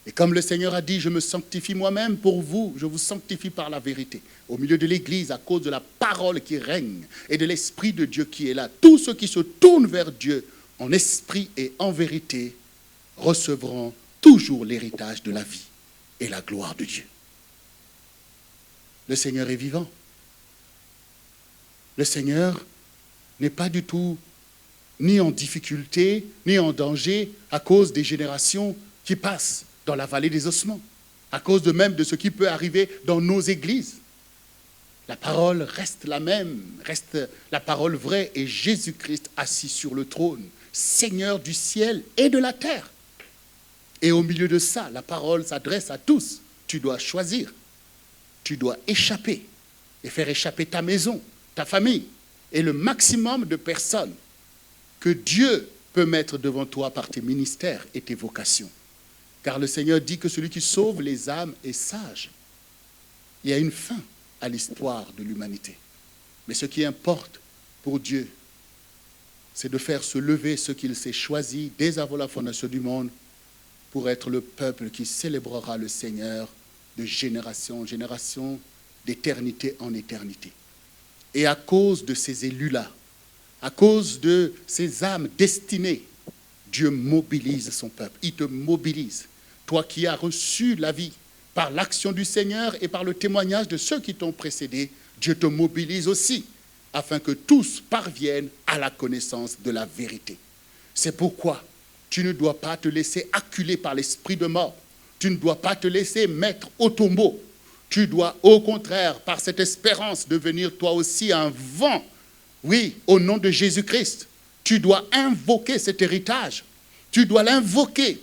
Et comme le Seigneur a dit, je me sanctifie moi-même pour vous, je vous sanctifie par la vérité. Au milieu de l'Église, à cause de la parole qui règne et de l'Esprit de Dieu qui est là, tous ceux qui se tournent vers Dieu en esprit et en vérité recevront toujours l'héritage de la vie et la gloire de Dieu. Le Seigneur est vivant. Le Seigneur n'est pas du tout ni en difficulté, ni en danger à cause des générations qui passent dans la vallée des ossements, à cause de même de ce qui peut arriver dans nos églises. La parole reste la même, reste la parole vraie, et Jésus-Christ assis sur le trône, Seigneur du ciel et de la terre. Et au milieu de ça, la parole s'adresse à tous. Tu dois choisir, tu dois échapper et faire échapper ta maison, ta famille et le maximum de personnes que Dieu peut mettre devant toi par tes ministères et tes vocations. Car le Seigneur dit que celui qui sauve les âmes est sage. Il y a une fin à l'histoire de l'humanité. Mais ce qui importe pour Dieu, c'est de faire se lever ceux qu'il s'est choisis dès avant la fondation du monde pour être le peuple qui célébrera le Seigneur de génération en génération, d'éternité en éternité. Et à cause de ces élus-là, à cause de ces âmes destinées, Dieu mobilise son peuple. Il te mobilise. Toi qui as reçu la vie par l'action du Seigneur et par le témoignage de ceux qui t'ont précédé, Dieu te mobilise aussi afin que tous parviennent à la connaissance de la vérité. C'est pourquoi tu ne dois pas te laisser acculer par l'esprit de mort. Tu ne dois pas te laisser mettre au tombeau. Tu dois au contraire, par cette espérance, devenir toi aussi un vent. Oui, au nom de Jésus-Christ. Tu dois invoquer cet héritage. Tu dois l'invoquer.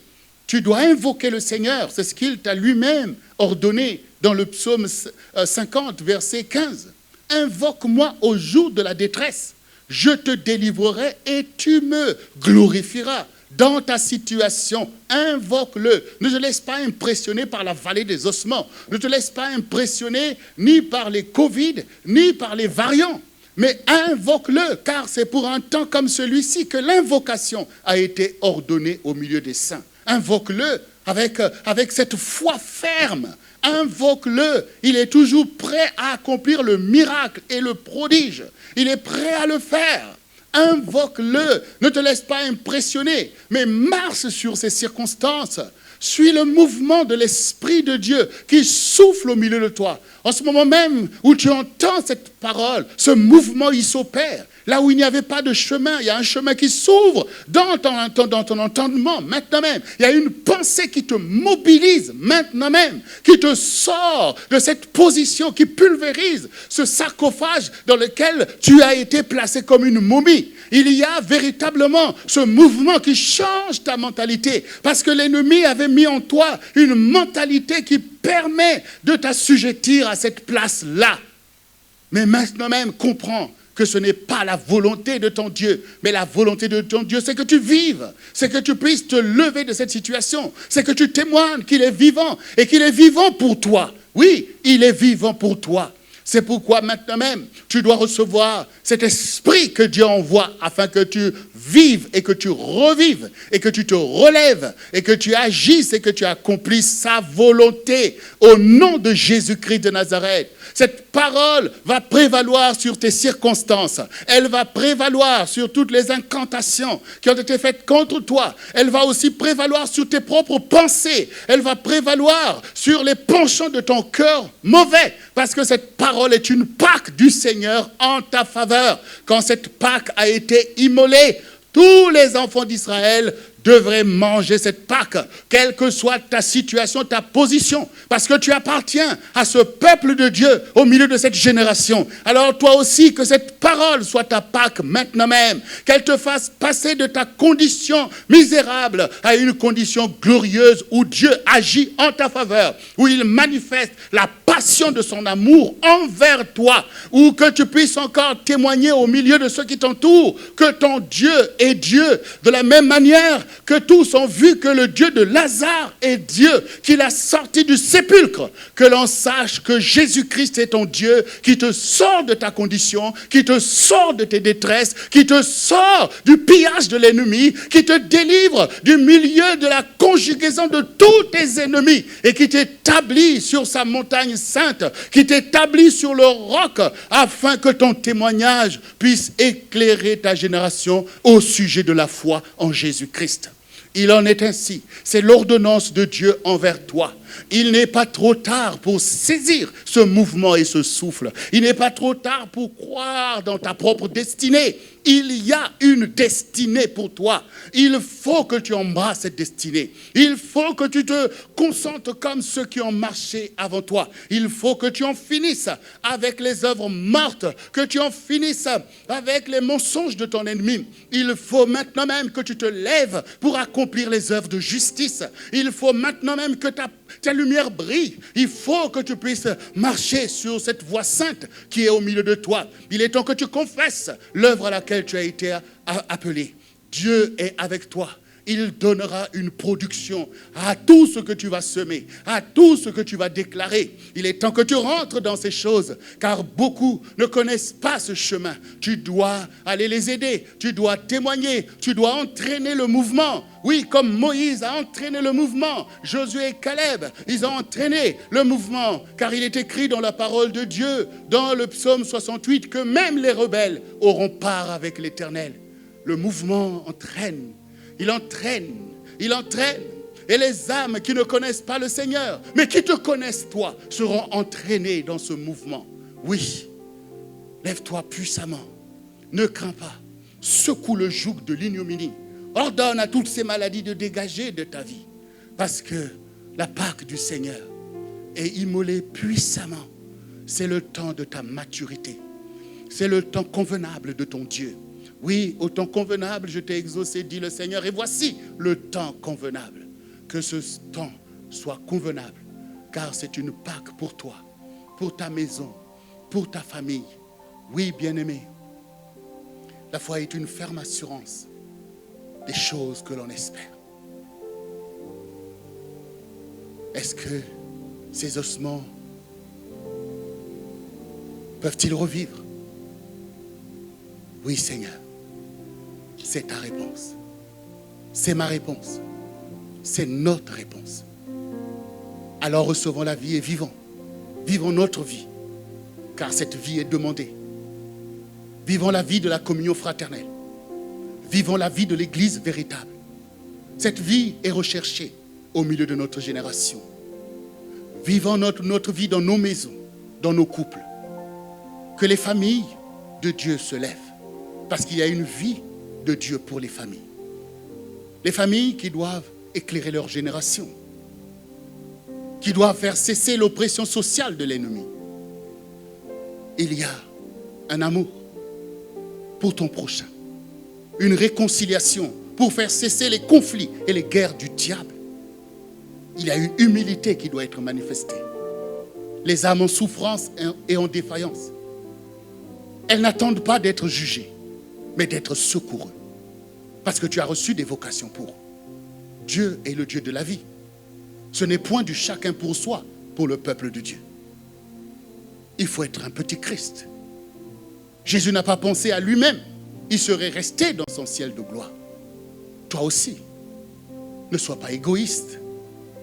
Tu dois invoquer le Seigneur. C'est ce qu'il t'a lui-même ordonné dans le psaume 50, verset 15. Invoque-moi au jour de la détresse. Je te délivrerai et tu me glorifieras. Dans ta situation, invoque-le. Ne te laisse pas impressionner par la vallée des ossements. Ne te laisse pas impressionner ni par les Covid, ni par les variants. Mais invoque-le, car c'est pour un temps comme celui-ci que l'invocation a été ordonnée au milieu des saints. Invoque-le avec cette foi ferme. Invoque-le. Il est toujours prêt à accomplir le miracle et le prodige. Il est prêt à le faire. Invoque-le. Ne te laisse pas impressionner, mais marche sur ces circonstances. Suis le mouvement de l'Esprit de Dieu qui souffle au milieu de toi. En ce moment même où tu entends cette parole, ce mouvement, il s'opère. Là où il n'y avait pas de chemin, il y a un chemin qui s'ouvre dans ton entendement, maintenant même. Il y a une pensée qui te mobilise, maintenant même, qui te sort de cette position qui pulvérise ce sarcophage dans lequel tu as été placé comme une momie. Il y a véritablement ce mouvement qui change ta mentalité, parce que l'ennemi avait mis en toi une mentalité qui permet de t'assujettir à cette place-là. Mais maintenant même, comprends que ce n'est pas la volonté de ton Dieu, mais la volonté de ton Dieu, c'est que tu vives, c'est que tu puisses te lever de cette situation, c'est que tu témoignes qu'il est vivant et qu'il est vivant pour toi. Oui, il est vivant pour toi. C'est pourquoi maintenant même, tu dois recevoir cet esprit que Dieu envoie afin que tu vives et que tu revives et que tu te relèves et que tu agisses et que tu accomplisses sa volonté au nom de Jésus-Christ de Nazareth. Cette parole va prévaloir sur tes circonstances. Elle va prévaloir sur toutes les incantations qui ont été faites contre toi. Elle va aussi prévaloir sur tes propres pensées. Elle va prévaloir sur les penchants de ton cœur mauvais. Parce que cette parole est une Pâque du Seigneur en ta faveur. Quand cette Pâque a été immolée, tous les enfants d'Israël devraient manger cette Pâque, quelle que soit ta situation, ta position, parce que tu appartiens à ce peuple de Dieu au milieu de cette génération. Alors toi aussi, que cette parole soit ta Pâque maintenant même, qu'elle te fasse passer de ta condition misérable à une condition glorieuse où Dieu agit en ta faveur, où il manifeste la passion de son amour envers toi, ou que tu puisses encore témoigner au milieu de ceux qui t'entourent que ton Dieu est Dieu, de la même manière que tous ont vu que le Dieu de Lazare est Dieu, qu'il a sorti du sépulcre, que l'on sache que Jésus-Christ est ton Dieu, qui te sort de ta condition, qui te sort de tes détresses, qui te sort du pillage de l'ennemi, qui te délivre du milieu de la conjugaison de tous tes ennemis, et qui t'établit sur sa montagne sainte, qui t'établit sur le roc, afin que ton témoignage puisse éclairer ta génération au sujet de la foi en Jésus-Christ. Il en est ainsi. C'est l'ordonnance de Dieu envers toi. Il n'est pas trop tard pour saisir ce mouvement et ce souffle. Il n'est pas trop tard pour croire dans ta propre destinée. Il y a une destinée pour toi. Il faut que tu embrasses cette destinée. Il faut que tu te concentres comme ceux qui ont marché avant toi. Il faut que tu en finisses avec les œuvres mortes, que tu en finisses avec les mensonges de ton ennemi. Il faut maintenant même que tu te lèves pour accomplir les œuvres de justice. Il faut maintenant même que ta lumière brille. Il faut que tu puisses marcher sur cette voie sainte qui est au milieu de toi. Il est temps que tu confesses l'œuvre à laquelle tu as été appelé. Dieu est avec toi. Il donnera une production à tout ce que tu vas semer, à tout ce que tu vas déclarer. Il est temps que tu rentres dans ces choses, car beaucoup ne connaissent pas ce chemin. Tu dois aller les aider, tu dois témoigner, tu dois entraîner le mouvement. Oui, comme Moïse a entraîné le mouvement, Josué et Caleb, ils ont entraîné le mouvement, car il est écrit dans la parole de Dieu, dans le psaume 68, que même les rebelles auront part avec l'Éternel. Le mouvement entraîne. Il entraîne, il entraîne. Et les âmes qui ne connaissent pas le Seigneur, mais qui te connaissent toi, seront entraînées dans ce mouvement. Oui, lève-toi puissamment. Ne crains pas. Secoue le joug de l'ignominie. Ordonne à toutes ces maladies de dégager de ta vie. Parce que la Pâque du Seigneur est immolée puissamment. C'est le temps de ta maturité. C'est le temps convenable de ton Dieu. Oui, au temps convenable, je t'ai exaucé, dit le Seigneur, et voici le temps convenable. Que ce temps soit convenable, car c'est une Pâque pour toi, pour ta maison, pour ta famille. Oui, bien-aimé, la foi est une ferme assurance des choses que l'on espère. Est-ce que ces ossements peuvent-ils revivre? Oui, Seigneur. C'est ta réponse. C'est ma réponse. C'est notre réponse. Alors recevons la vie et vivons. Vivons notre vie. Car cette vie est demandée. Vivons la vie de la communion fraternelle. Vivons la vie de l'Église véritable. Cette vie est recherchée au milieu de notre génération. Vivons notre vie dans nos maisons, dans nos couples. Que les familles de Dieu se lèvent. Parce qu'il y a une vie de Dieu pour les familles. Les familles qui doivent éclairer leur génération, qui doivent faire cesser l'oppression sociale de l'ennemi. Il y a un amour pour ton prochain, une réconciliation pour faire cesser les conflits et les guerres du diable. Il y a une humilité qui doit être manifestée. Les âmes en souffrance et en défaillance, elles n'attendent pas d'être jugées, mais d'être secourues. Parce que tu as reçu des vocations pour eux. Dieu est le Dieu de la vie. Ce n'est point du chacun pour soi pour le peuple de Dieu. Il faut être un petit Christ. Jésus n'a pas pensé à lui-même. Il serait resté dans son ciel de gloire. Toi aussi, ne sois pas égoïste,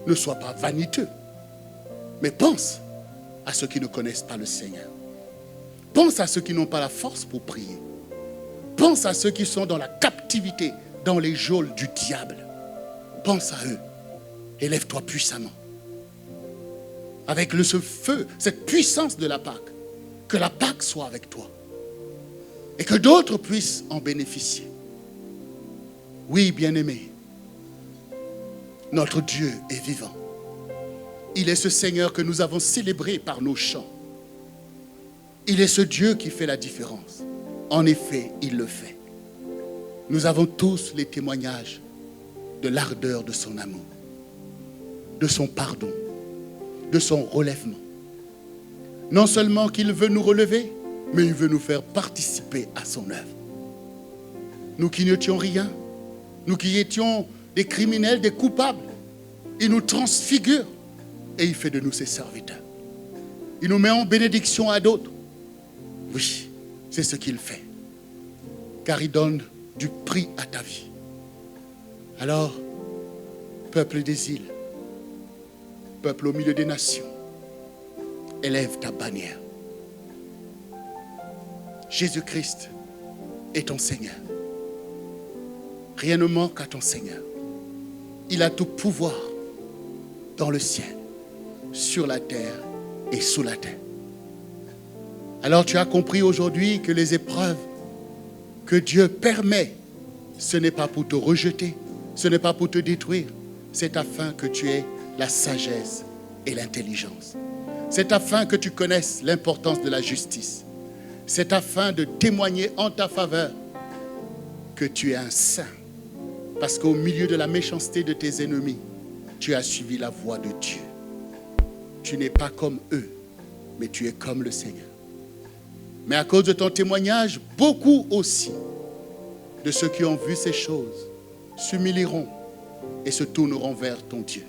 ne sois pas vaniteux, mais pense à ceux qui ne connaissent pas le Seigneur. Pense à ceux qui n'ont pas la force pour prier. Pense à ceux qui sont dans la captivité, dans les geôles du diable. Pense à eux. Élève-toi puissamment. Avec ce feu, cette puissance de la Pâque. Que la Pâque soit avec toi. Et que d'autres puissent en bénéficier. Oui, bien-aimé, notre Dieu est vivant. Il est ce Seigneur que nous avons célébré par nos chants. Il est ce Dieu qui fait la différence. En effet, il le fait. Nous avons tous les témoignages de l'ardeur de son amour, de son pardon, de son relèvement. Non seulement qu'il veut nous relever, mais il veut nous faire participer à son œuvre. Nous qui n'étions rien, nous qui étions des criminels, des coupables, il nous transfigure et il fait de nous ses serviteurs. Il nous met en bénédiction à d'autres. Oui, c'est ce qu'il fait. Car il donne du prix à ta vie. Alors, peuple des îles, peuple au milieu des nations, élève ta bannière. Jésus-Christ est ton Seigneur. Rien ne manque à ton Seigneur. Il a tout pouvoir dans le ciel, sur la terre et sous la terre. Alors tu as compris aujourd'hui que les épreuves que Dieu permet, ce n'est pas pour te rejeter, ce n'est pas pour te détruire, c'est afin que tu aies la sagesse et l'intelligence. C'est afin que tu connaisses l'importance de la justice. C'est afin de témoigner en ta faveur que tu es un saint. Parce qu'au milieu de la méchanceté de tes ennemis, tu as suivi la voie de Dieu. Tu n'es pas comme eux, mais tu es comme le Seigneur. Mais à cause de ton témoignage, beaucoup aussi de ceux qui ont vu ces choses s'humilieront et se tourneront vers ton Dieu.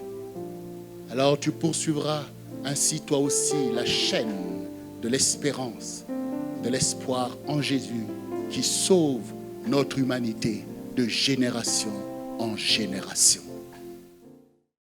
Alors tu poursuivras ainsi toi aussi la chaîne de l'espérance, de l'espoir en Jésus qui sauve notre humanité de génération en génération.